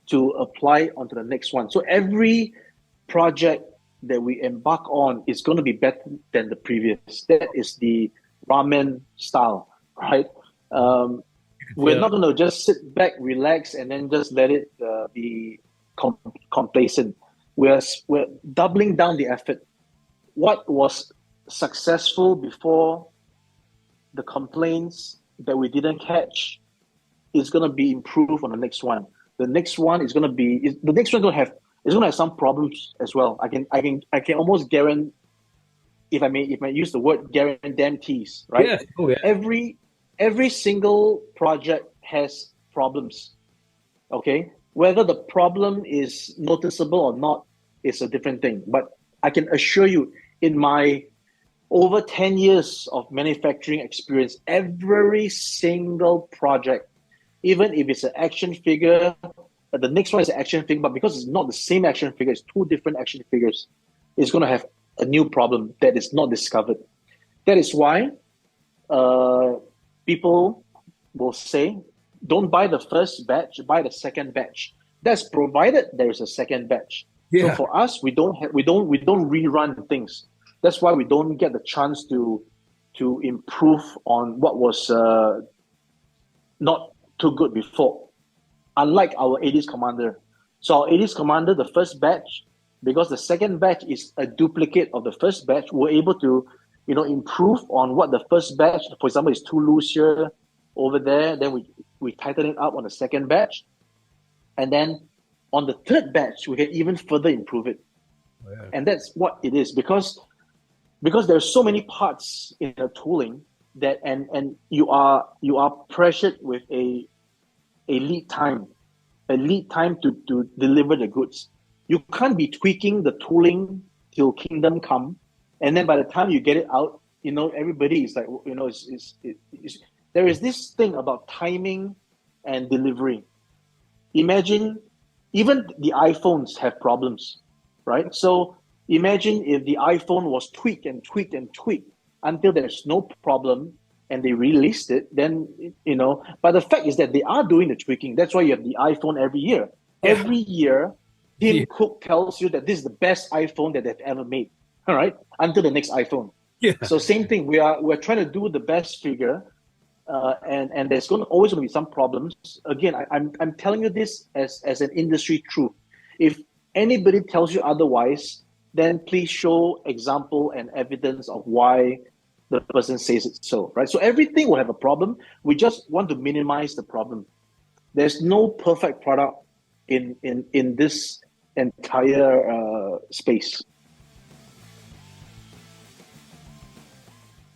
to apply onto the next one. So every project that we embark on is going to be better than the previous. That is the ramen style, right? We're not going to just sit back, relax, and then just let it be complacent. We're doubling down the effort. What was successful before, the complaints that we didn't catch, is going to be improved on the next one. The next one is going to be is going to have some problems as well. I can almost guarantee, if I may use the word guarantees, right? yes. Oh, yeah. Every single project has problems. Okay, whether the problem is noticeable or not is a different thing. But I can assure you, in my over 10 years of manufacturing experience, every single project, even if it's an action figure, the next one is an action figure, but because it's not the same action figure, it's 2 different action figures, it's going to have a new problem that is not discovered. That is why people will say, don't buy the first batch, buy the second batch. That's provided there is a second batch. Yeah. So for us, we don't rerun things. That's why we don't get the chance to improve on what was not too good before. Unlike our 80's Commander. So our 80's Commander, the first batch, because the second batch is a duplicate of the first batch. We're able to, improve on what the first batch, for example, is too loose here, over there. Then we tighten it up on the second batch. And then on the third batch, we can even further improve it. Oh, yeah. And that's what it is, because there's so many parts in the tooling that and you are pressured with a lead time to deliver the goods. You can't be tweaking the tooling till kingdom come, and then by the time you get it out, everybody is like, there is this thing about timing and delivery. Imagine even the iPhones have problems, right? So imagine if the iPhone was tweaked and tweaked and tweaked until there's no problem and they released it, then, but the fact is that they are doing the tweaking. That's why you have the iPhone every year. Yeah. Every year, Tim Cook tells you that this is the best iPhone that they've ever made, all right? Until the next iPhone. Yeah. So same thing, we're trying to do the best figure, and there's always going to be some problems. Again, I'm telling you this as an industry truth. If anybody tells you otherwise, then please show example and evidence of why the person says it so, right? So everything will have a problem. We just want to minimize the problem. There's no perfect product in this entire space.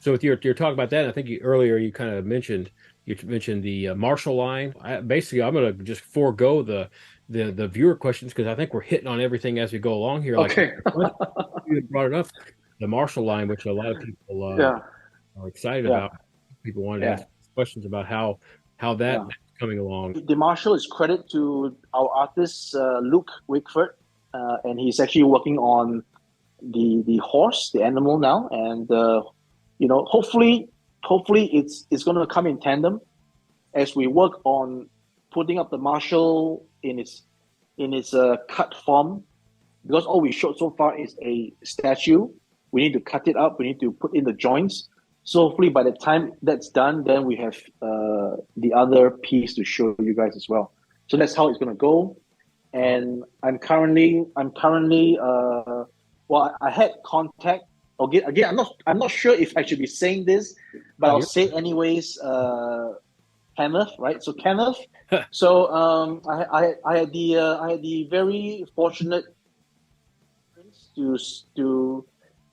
So with your talk about that, I think earlier you kind of mentioned the Marshall line. Basically, I'm going to just forego the viewer questions because I think we're hitting on everything as we go along here. Okay. Like, you brought it up, the Marshall line, which a lot of people are excited about. People wanted to ask questions about how that's coming along. The Marshall is credit to our artist Luke Wickford, and he's actually working on the horse, the animal now, and hopefully it's going to come in tandem as we work on putting up the Marshall in its cut form, because all we showed so far is a statue. We need to cut it up. We need to put in the joints. So hopefully by the time that's done, then we have the other piece to show you guys as well. So that's how it's going to go. And I'm currently I had contact. Again, I'm not sure if I should be saying this, but I'll say it anyways. Kenneth, right? So Kenneth. So I had the very fortunate to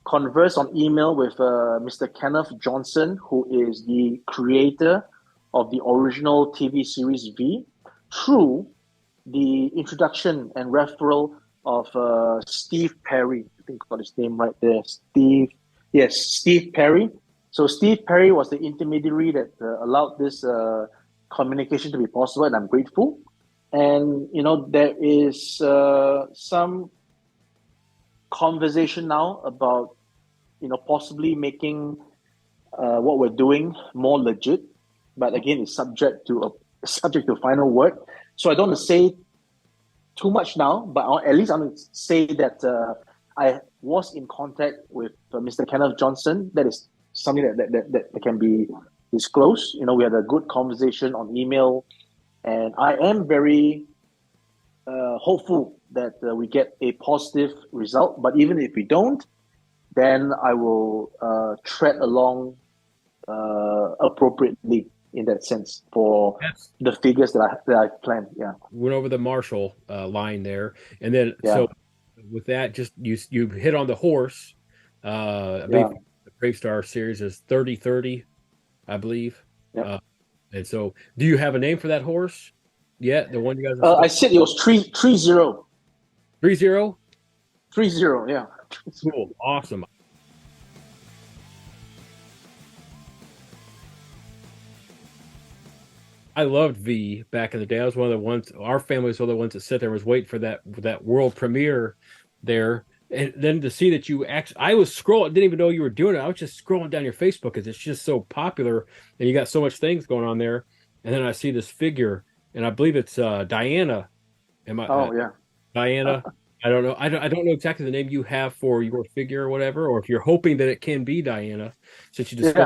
converse on email with Mr. Kenneth Johnson, who is the creator of the original TV series V, through the introduction and referral of Steve Perry. I think I got his name right there. Steve Perry. So Steve Perry was the intermediary that allowed this communication to be possible, and I'm grateful. And there is some conversation now about possibly making what we're doing more legit, but again, it's subject to final word. So I don't want to say too much now, but at least I'm going to say that I was in contact with Mr. Kenneth Johnson. That is something that can be disclosed. We had a good conversation on email, and I am very hopeful that we get a positive result. But even if we don't, then I will tread along appropriately in that sense for the figures that I planned. Yeah, went over the Marshall line there, and then so with that, just you hit on the horse. I believe the Brave Star series is 30-30, I believe. Yep. And so, do you have a name for that horse? Yeah, the one you guys. I said it was 30. 30? 30, yeah. Cool, awesome. I loved V back in the day. I was one of the ones. Our family was one of the ones that sat there and was waiting for that world premiere there. And then to see that you actually, I was scrolling, didn't even know you were doing it. I was just scrolling down your Facebook because it's just so popular and you got so much things going on there. And then I see this figure, and I believe it's Diana. Diana. I don't know. I don't know exactly the name you have for your figure or whatever, or if you're hoping that it can be Diana, since you just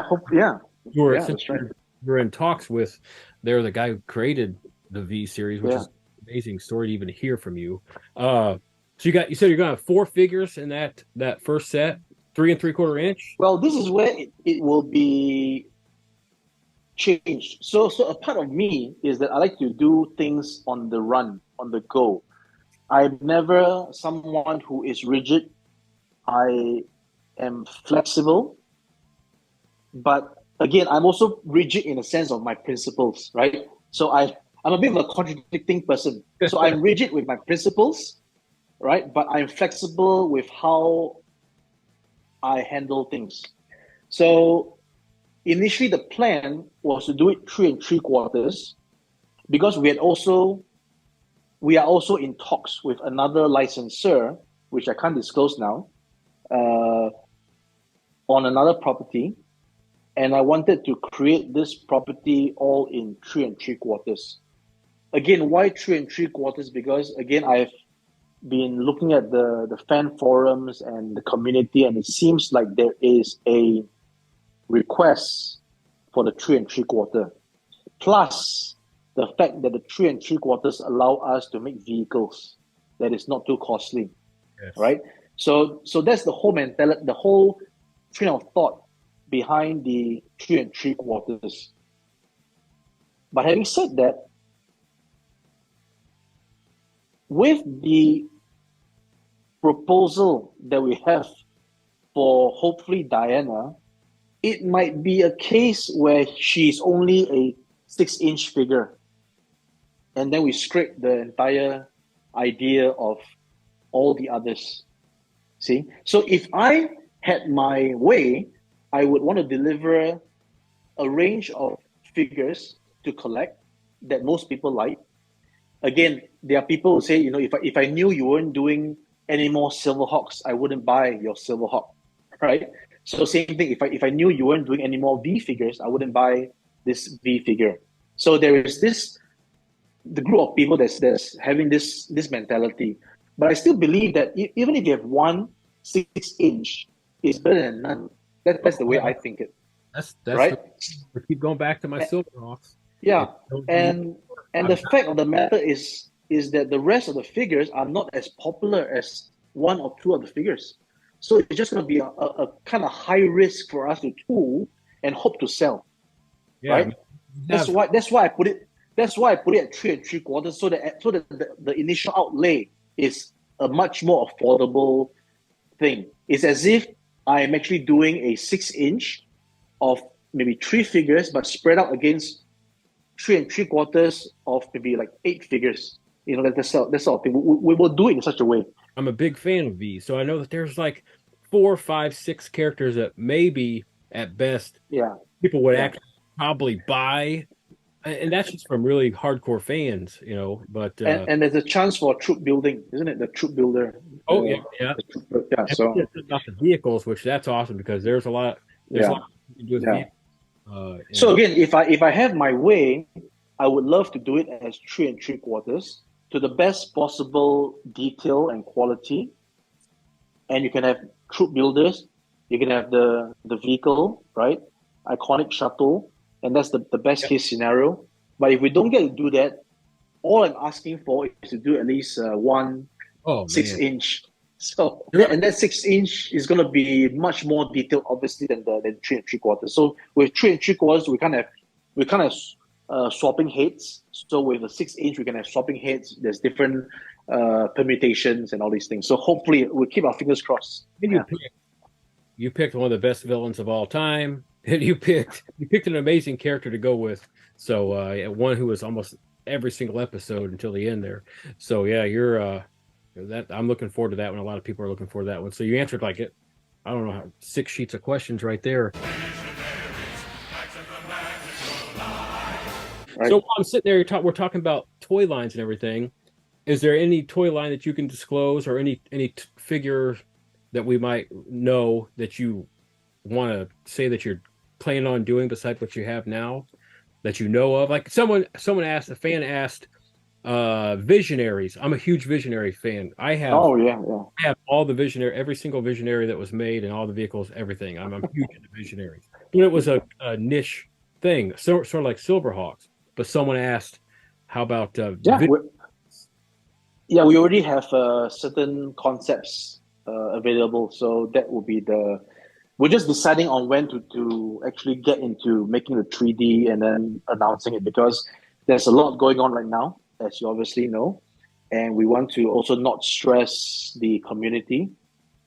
you're in talks with the guy who created the V series, which is an amazing story to even hear from you. So you said you're gonna have 4 figures in that first set, 3 3/4 inch. Well, this is where it will be changed. So a part of me is that I like to do things on the run, on the go. I'm never someone who is rigid. I am flexible, but again, I'm also rigid in a sense of my principles, right? So I'm a bit of a contradicting person. So I'm rigid with my principles, right? But I'm flexible with how I handle things. So initially the plan was to do it 3 3/4 because we are also in talks with another licensor, which I can't disclose now, on another property. And I wanted to create this property all in 3 3/4. Again, why 3 3/4? Because again, I've been looking at the fan forums and the community, and it seems like there is a request for the 3 3/4. Plus the fact that the 3 3/4 allow us to make vehicles that is not too costly. Yes. Right? So that's the whole mentality, the whole train of thought behind the 3 3/4. But having said that, with the proposal that we have for hopefully Diana, it might be a case where she's only a 6-inch figure. And then we scrape the entire idea of all the others. See? So if I had my way, I would want to deliver a range of figures to collect that most people like. Again, there are people who say, if I knew you weren't doing any more Silverhawks, I wouldn't buy your Silverhawk, right? So same thing, if I knew you weren't doing any more V figures, I wouldn't buy this V figure. So there is the group of people that's having this mentality. But I still believe that even if you have one 6-inch, it's better than none. That's the way I think it. That's right. We keep going back to my Silverhawks. Yeah, and the fact of the matter is that the rest of the figures are not as popular as one or two of the figures. So it's just going to be a kind of high risk for us to tool and hope to sell. Yeah, right. That's why I put it. That's why I put it at 3 3/4, so that the initial outlay is a much more affordable thing. It's as if I'm actually doing a 6-inch of maybe 3 figures, but spread out against 3 3/4 of maybe like 8 figures. That's sort of thing. We will do it in such a way. I'm a big fan of V, so I know that there's like 4, 5, 6 characters that maybe at best, people would actually probably buy, and that's just from really hardcore fans, But and there's a chance for troop building, isn't it? The troop builder. Oh yeah. So about the vehicles, which that's awesome because there's a lot. There's a lot you can do with vehicles. So again, if I have my way, I would love to do it as 3 3/4 to the best possible detail and quality. And you can have troop builders, you can have the vehicle, right? Iconic shuttle, and that's the best case scenario. But if we don't get to do that, all I'm asking for is to do at least one 6-inch. So and that 6-inch is going to be much more detailed, obviously, than 3 3/4. So with 3 3/4, we kind of swapping heads. So with a 6-inch, we can have swapping heads. There's different permutations and all these things. So hopefully, we'll keep our fingers crossed. You picked one of the best villains of all time, and you picked an amazing character to go with. So one who was almost every single episode until the end there. So yeah, you're that I'm looking forward to that one. A lot of people are looking forward to that one. So you answered I don't know, 6 sheets of questions right there. Right. So while I'm sitting there, we're talking about toy lines and everything. Is there any toy line that you can disclose, or any figure that we might know that you want to say that you're planning on doing besides what you have now, that you know of? Like a fan asked, Visionaries. I'm a huge Visionary fan. I have I have all the Visionary, every single Visionary that was made, and all the vehicles, everything. I'm huge into Visionaries. But it was a niche thing, sort of like Silverhawks. But someone asked, how about Yeah, we already have certain concepts available, so that will be the. We're just deciding on when to actually get into making the 3D and then announcing it because there's a lot going on right now, as you obviously know, and we want to also not stress the community.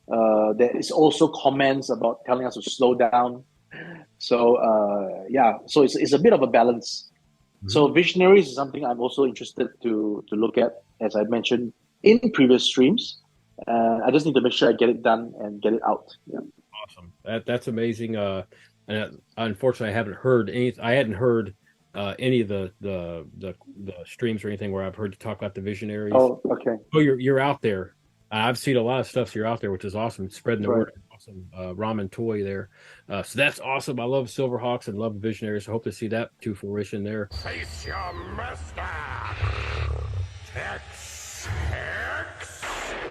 There is also comments about telling us to slow down. So yeah, so it's a bit of a balance. So Visionaries is something I'm also interested to look at, as I mentioned in previous streams. I just need to make sure I get it done and get it out. Yeah. Awesome. That's amazing. And unfortunately, I haven't heard any. I hadn't heard any of the streams or anything where I've heard you talk about the Visionaries. Oh, okay. Oh, you're out there. I've seen a lot of stuff. So you're out there, which is awesome. Spreading the Right. word. Awesome. Ramen toy there. So that's awesome. I love Silverhawks and love Visionaries. So hope to see that to fruition there. Face your master, Tex Hex.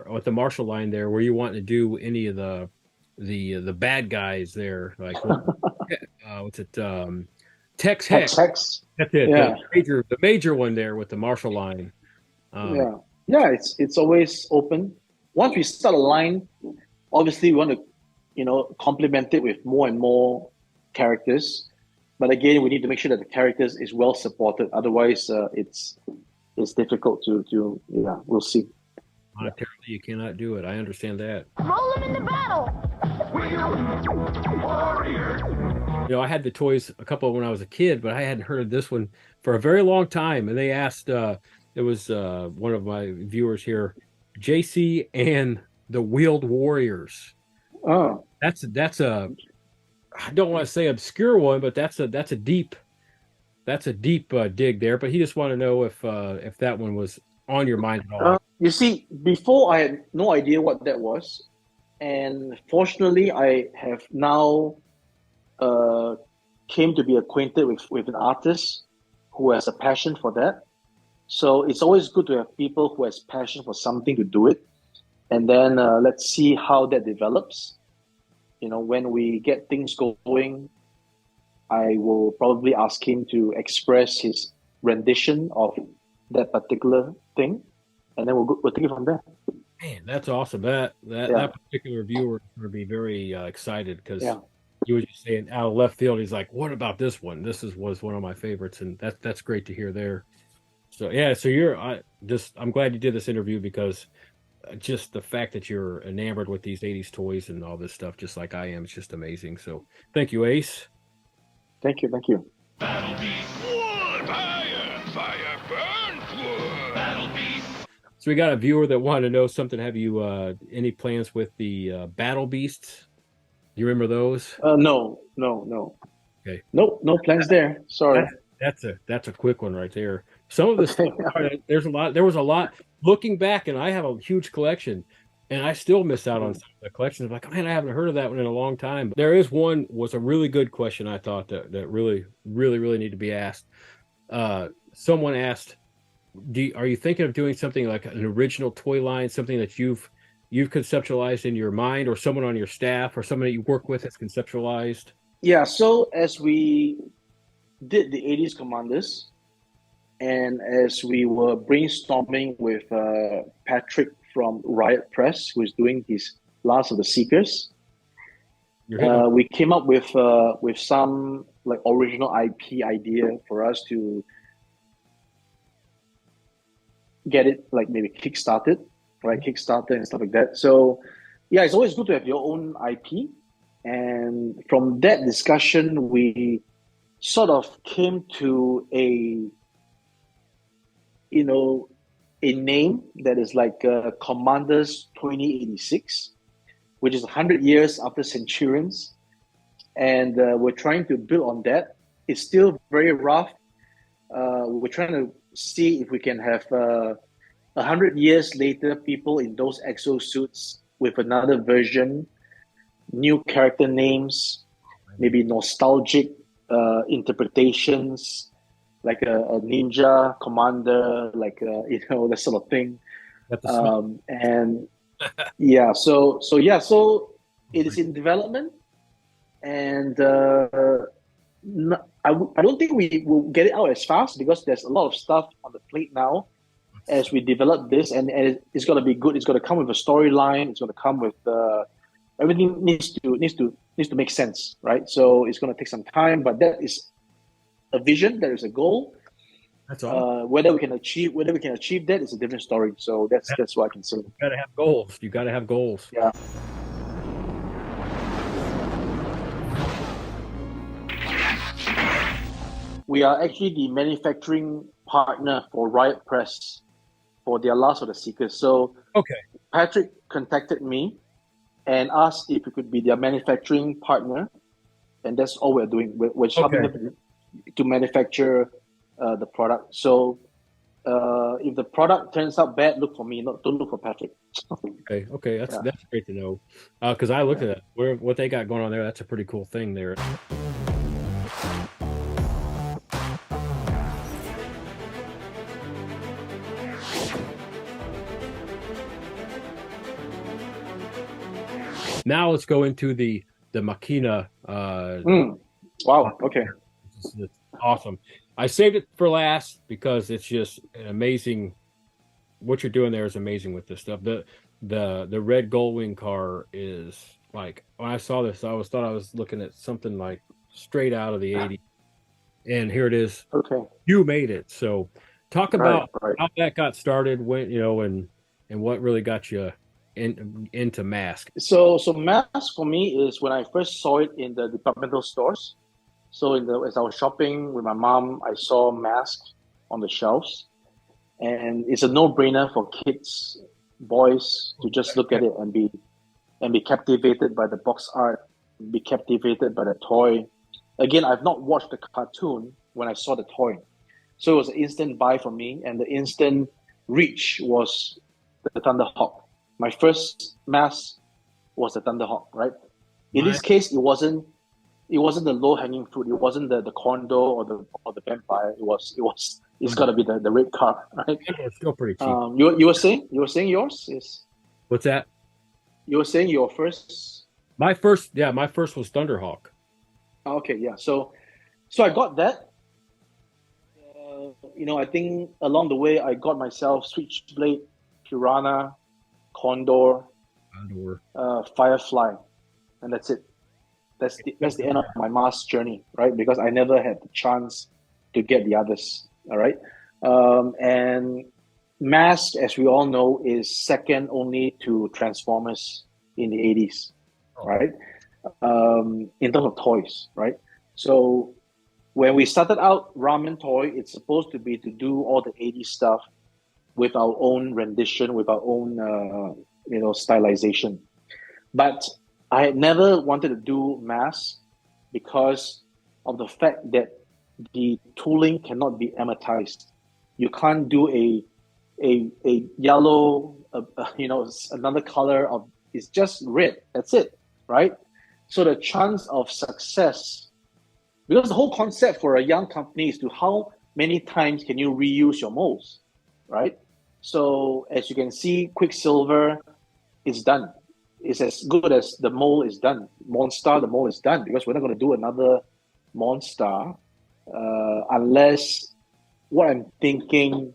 With the Marshall line there, were you wanting to do any of the bad guys there? Like what's it? Tex Hex. Tex. That's it. Yeah. The major one there with the Marshall line. Yeah. Yeah, it's always open. Once we start a line, obviously we want to, complement it with more and more characters. But again, we need to make sure that the characters is well supported. Otherwise, it's difficult to we'll see. Monetarily, you cannot do it. I understand that. Roll them into battle. I had the toys a couple when I was a kid, but I hadn't heard of this one for a very long time. And they asked, it was one of my viewers here, Jayce and the Wheeled Warriors. Oh, That's a I don't want to say obscure one, but that's a deep dig there. But he just wanted to know if that one was on your mind at all. you see, before I had no idea what that was, and fortunately, I have now came to be acquainted with an artist who has a passion for that. So it's always good to have people who has passion for something to do it, and then let's see how that develops. When we get things going, I will probably ask him to express his rendition of that particular thing, and then we'll take it from there. Man, that's awesome. That particular viewer would be very excited because he was just saying out of left field. He's like, "What about this one? Was one of my favorites," and that's great to hear there. So yeah, so I'm glad you did this interview because just the fact that you're enamored with these 80s toys and all this stuff, just like I am, it's just amazing. So thank you, Ace. Thank you. Battle Beast Wood! Fire burns wood! Battle Beast! So we got a viewer that wanted to know something. Have you any plans with the Battle Beasts? Do you remember those? No. Okay. Nope, no plans there. Sorry. That's a quick one right there. Some of the stuff, there was a lot. Looking back, and I have a huge collection, and I still miss out on some of the collections. Like, man, I haven't heard of that one in a long time. But there is one was a really good question I thought that really, really, really need to be asked. Someone asked, are you thinking of doing something like an original toy line, something that you've conceptualized in your mind, or someone on your staff, or someone that you work with has conceptualized? Yeah. So as we did the 80's Commanders, and as we were brainstorming with Patrick from Riot Press, who is doing his Last of the Seekers, we came up with some like original IP idea for us to get it like maybe kickstarted, right? Kickstarter and stuff like that. So yeah, it's always good to have your own IP. And from that discussion, we sort of came to a name that is like Commanders 2086, which is 100 years after Centurions. And we're trying to build on that. It's still very rough. We're trying to see if we can have 100 years later people in those exosuits with another version, new character names, maybe nostalgic interpretations, like a ninja commander, like that sort of thing. And so it is in development, and I don't think we will get it out as fast because there's a lot of stuff on the plate now. as we develop this, and it's going to be good. It's going to come with a storyline. It's going to come with everything needs to make sense, right? So it's going to take some time, but that is a vision. There is a goal. That's all. Whether we can achieve that is a different story. So that's what I can say. You got to have goals. You got to have goals. Yeah. We are actually the manufacturing partner for Riot Press for their Last of the Seekers. So Okay. Patrick contacted me and asked if we could be their manufacturing partner, and that's all we're doing. We're helping them to manufacture the product. So if the product turns out bad, look for me. Don't look for Patrick. Okay, that's great to know. Because I looked at that. What they got going on there. That's a pretty cool thing there. Now let's go into the MaKiNa. Wow. Okay. It's awesome. I saved it for last because it's just an amazing. What you're doing there is amazing with this stuff. The red Gullwing car is like, when I saw this, I thought I was looking at something like straight out of the 80s, and here it is. Okay. You made it. So talk about Right. how that got started, when and what really got you into M.A.S.K. So M.A.S.K for me is when I first saw it in the departmental stores. So as I was shopping with my mom, I saw M.A.S.K on the shelves, and it's a no-brainer for kids, boys, to just look at it and be captivated by the box art, be captivated by the toy. Again, I've not watched the cartoon when I saw the toy, so it was an instant buy for me, and the instant reach was the Thunderhawk. My first M.A.S.K was the Thunderhawk, right? In this case, it wasn't the low hanging fruit. It wasn't the Condor or the Vampire. It's got to be the red car, right? It's still pretty cheap. You were saying yours is. What's that? You were saying your first. My first was Thunderhawk. Okay, yeah. So I got that. I think along the way I got myself Switchblade, Piranha, Condor, Firefly, and that's it. That's the end of my M.A.S.K journey, right? Because I never had the chance to get the others. All right, and M.A.S.K, as we all know, is second only to Transformers in the 80s, right? In terms of toys, right? So when we started out Ramen toy, it's supposed to be to do all the 80s stuff with our own rendition, with our own stylization. But I had never wanted to do M.A.S.K because of the fact that the tooling cannot be amortized. You can't do a yellow, another color of, it's just red. That's it, right? So the chance of success, because the whole concept for a young company is to how many times can you reuse your molds, right? So as you can see, Quicksilver is done. It's as good as the mold is done. Monster, the mold is done, because we're not going to do another Monster unless what I'm thinking.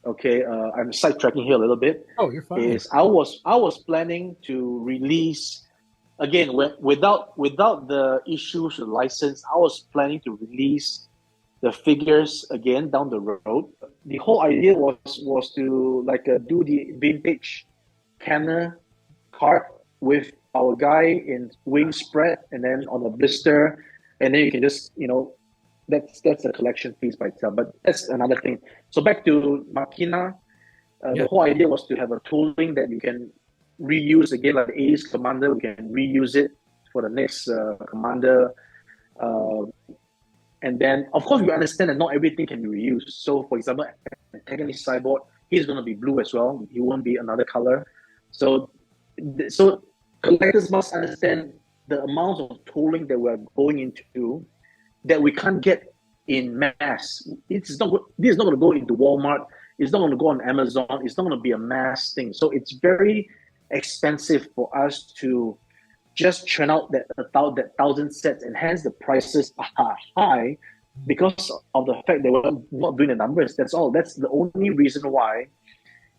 Okay, I'm sidetracking here a little bit. Oh, you're fine. Is I was planning to release again without the issues with license. I was planning to release the figures again down the road. The whole idea was to do the vintage Kenner card with our guy in wing spread, and then on a blister, and then you can just that's a collection piece by itself. But that's another thing. So back to MaKiNa, the whole idea was to have a tooling that you can reuse again, like the 80's Commander. We can reuse it for the next Commander. And then, of course, we understand that not everything can be reused. So, for example, Antagonist Cyborg, he's going to be blue as well. He won't be another color. So collectors must understand the amount of tooling that we're going into that we can't get in M.A.S.K. This is not going to go into Walmart. It's not going to go on Amazon. It's not going to be a mass thing. So it's very expensive for us to just churn out that 1,000 sets, and hence the prices are high because of the fact they were not doing the numbers. That's all. That's the only reason why,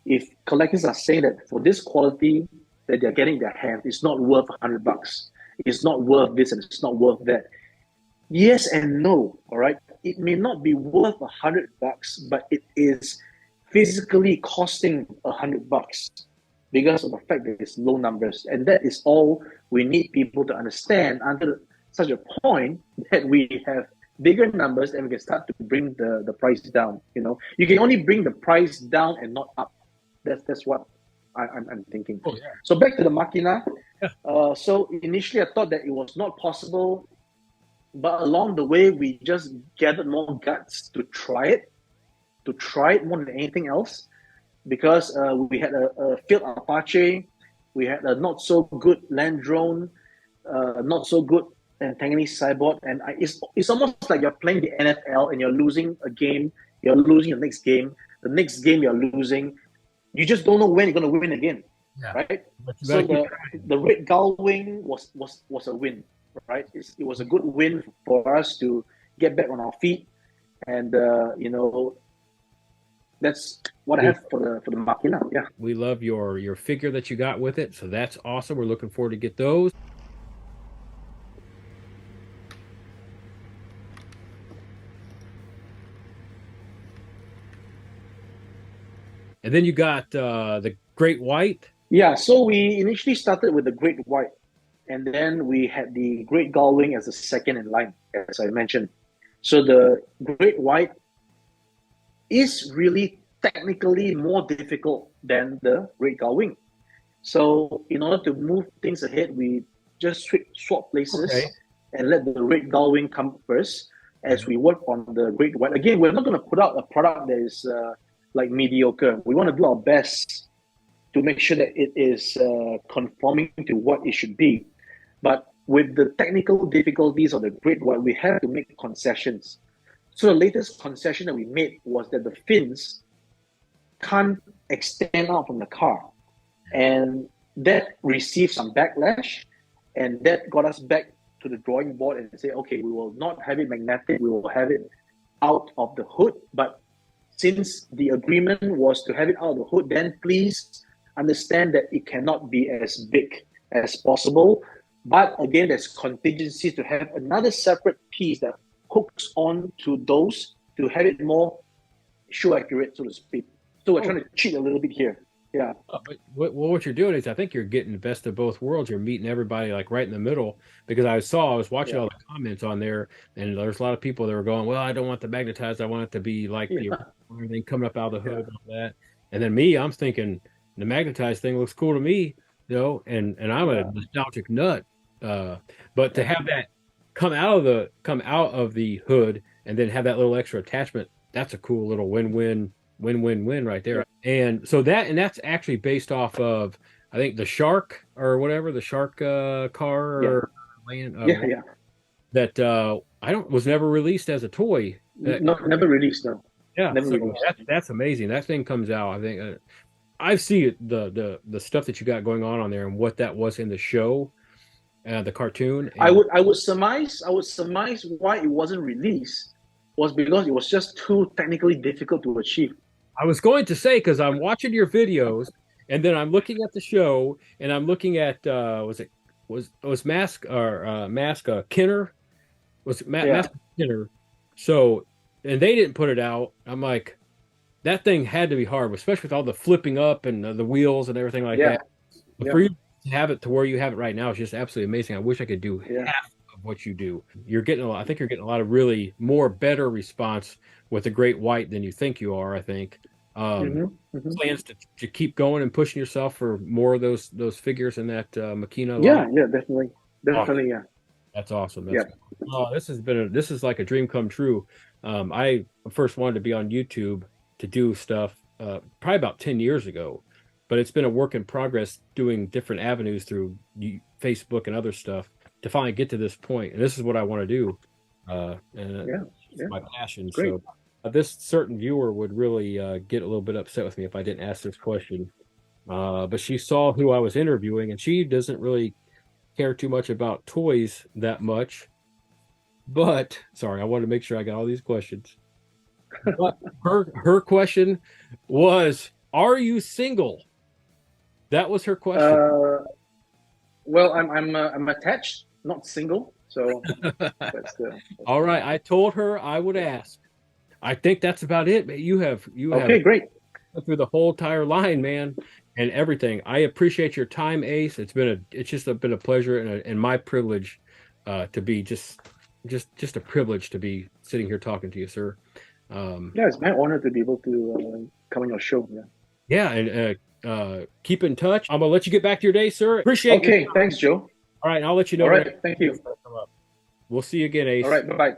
if collectors are saying that for this quality that they're getting in their hand, it's not worth $100. It's not worth this and it's not worth that. Yes and no. All right. It may not be worth $100, but it is physically costing $100 because of the fact that it's low numbers, and that is all we need people to understand until such a point that we have bigger numbers and we can start to bring the price down. You can only bring the price down and not up. That's what I'm thinking. Oh, yeah. So back to the MaKiNa. Yeah. So initially I thought that it was not possible, but along the way we just gathered more guts to try it more than anything else, because we had a failed Apache, we had a not so good land drone, not so good Antagonist Cyborg, and it's almost like you're playing the NFL and you're losing a game, you're losing the next game you're losing. You just don't know when you're going to win again, right? So the red Gullwing was a win, right? It was a good win for us to get back on our feet, and that's what I have for the MaKiNa. Yeah, We love your figure that you got with it, so that's awesome. We're looking forward to get those. And then you got the Great White. Yeah, so we initially started with the Great White, and then we had the Great Gullwing as the second in line, as I mentioned. So the Great White is really technically more difficult than the Great Gullwing. So in order to move things ahead, we just swap places and let the Red Gullwing come first as we work on the Great White. Again, we're not going to put out a product that is like mediocre. We want to do our best to make sure that it is conforming to what it should be. But with the technical difficulties of the Great White, we have to make concessions. So the latest concession that we made was that the fins can't extend out from the car. And that received some backlash, and that got us back to the drawing board and say, okay, we will not have it magnetic, we will have it out of the hood. But since the agreement was to have it out of the hood, then please understand that it cannot be as big as possible. But again, there's contingency to have another separate piece that hooks on to those to have it more shoe accurate, so to speak. So we're trying to cheat a little bit here. Yeah. But what you're doing is, I think you're getting the best of both worlds. You're meeting everybody like right in the middle, because I was watching all the comments on there, and there's a lot of people that were going, well, I don't want the magnetized, I want it to be like everything coming up out of the hood and all that. And then me, I'm thinking the magnetized thing looks cool to me, and I'm a nostalgic nut. But to have that come out of the hood and then have that little extra attachment, that's a cool little win-win right there. And so that's actually based off of, I think, the Shark or whatever, the Shark car or land that was never released as a toy. Never released, no. Yeah, so that's amazing. That thing comes out, I think. I see the stuff that you got going on there and what that was in the show, the cartoon. I would surmise why it wasn't released was because it was just too technically difficult to achieve. I was going to say, because I'm watching your videos and then I'm looking at the show and I'm looking at was M.A.S.K or M.A.S.K Kinner? Was M.A.S.K Kinner? So, and they didn't put it out. I'm like, that thing had to be hard, especially with all the flipping up and the wheels and everything like that. But for you to have it to where you have it right now is just absolutely amazing. I wish I could do half of what you do. I think you're getting a lot of really better response with the Great White than you think you are. I think plans to keep going and pushing yourself for more of those figures in that MaKiNa line. Yeah, definitely, yeah. That's awesome. This is like a dream come true. I first wanted to be on YouTube to do stuff probably about 10 years ago, but it's been a work in progress doing different avenues through Facebook and other stuff to finally get to this point. And this is what I want to do. It's my passion. Great. So this certain viewer would really get a little bit upset with me if I didn't ask this question. But she saw who I was interviewing, and she doesn't really care too much about toys that much. But sorry, I wanted to make sure I got all these questions. But her question was, "Are you single?" That was her question. Well, I'm attached, not single. So that's the. All right, I told her I would ask. I think that's about it. You have Okay, great. through the whole entire line, man, and everything. I appreciate your time, Ace. It's just been a pleasure and my privilege to be just a privilege to be sitting here talking to you, sir. Yeah, it's my honor to be able to come on your show. Yeah. Yeah, and keep in touch. I'm gonna let you get back to your day, sir. Appreciate Okay, thanks, Joe. All right, and I'll let you know. All right, thank you. We'll see you again, Ace. All right, bye-bye.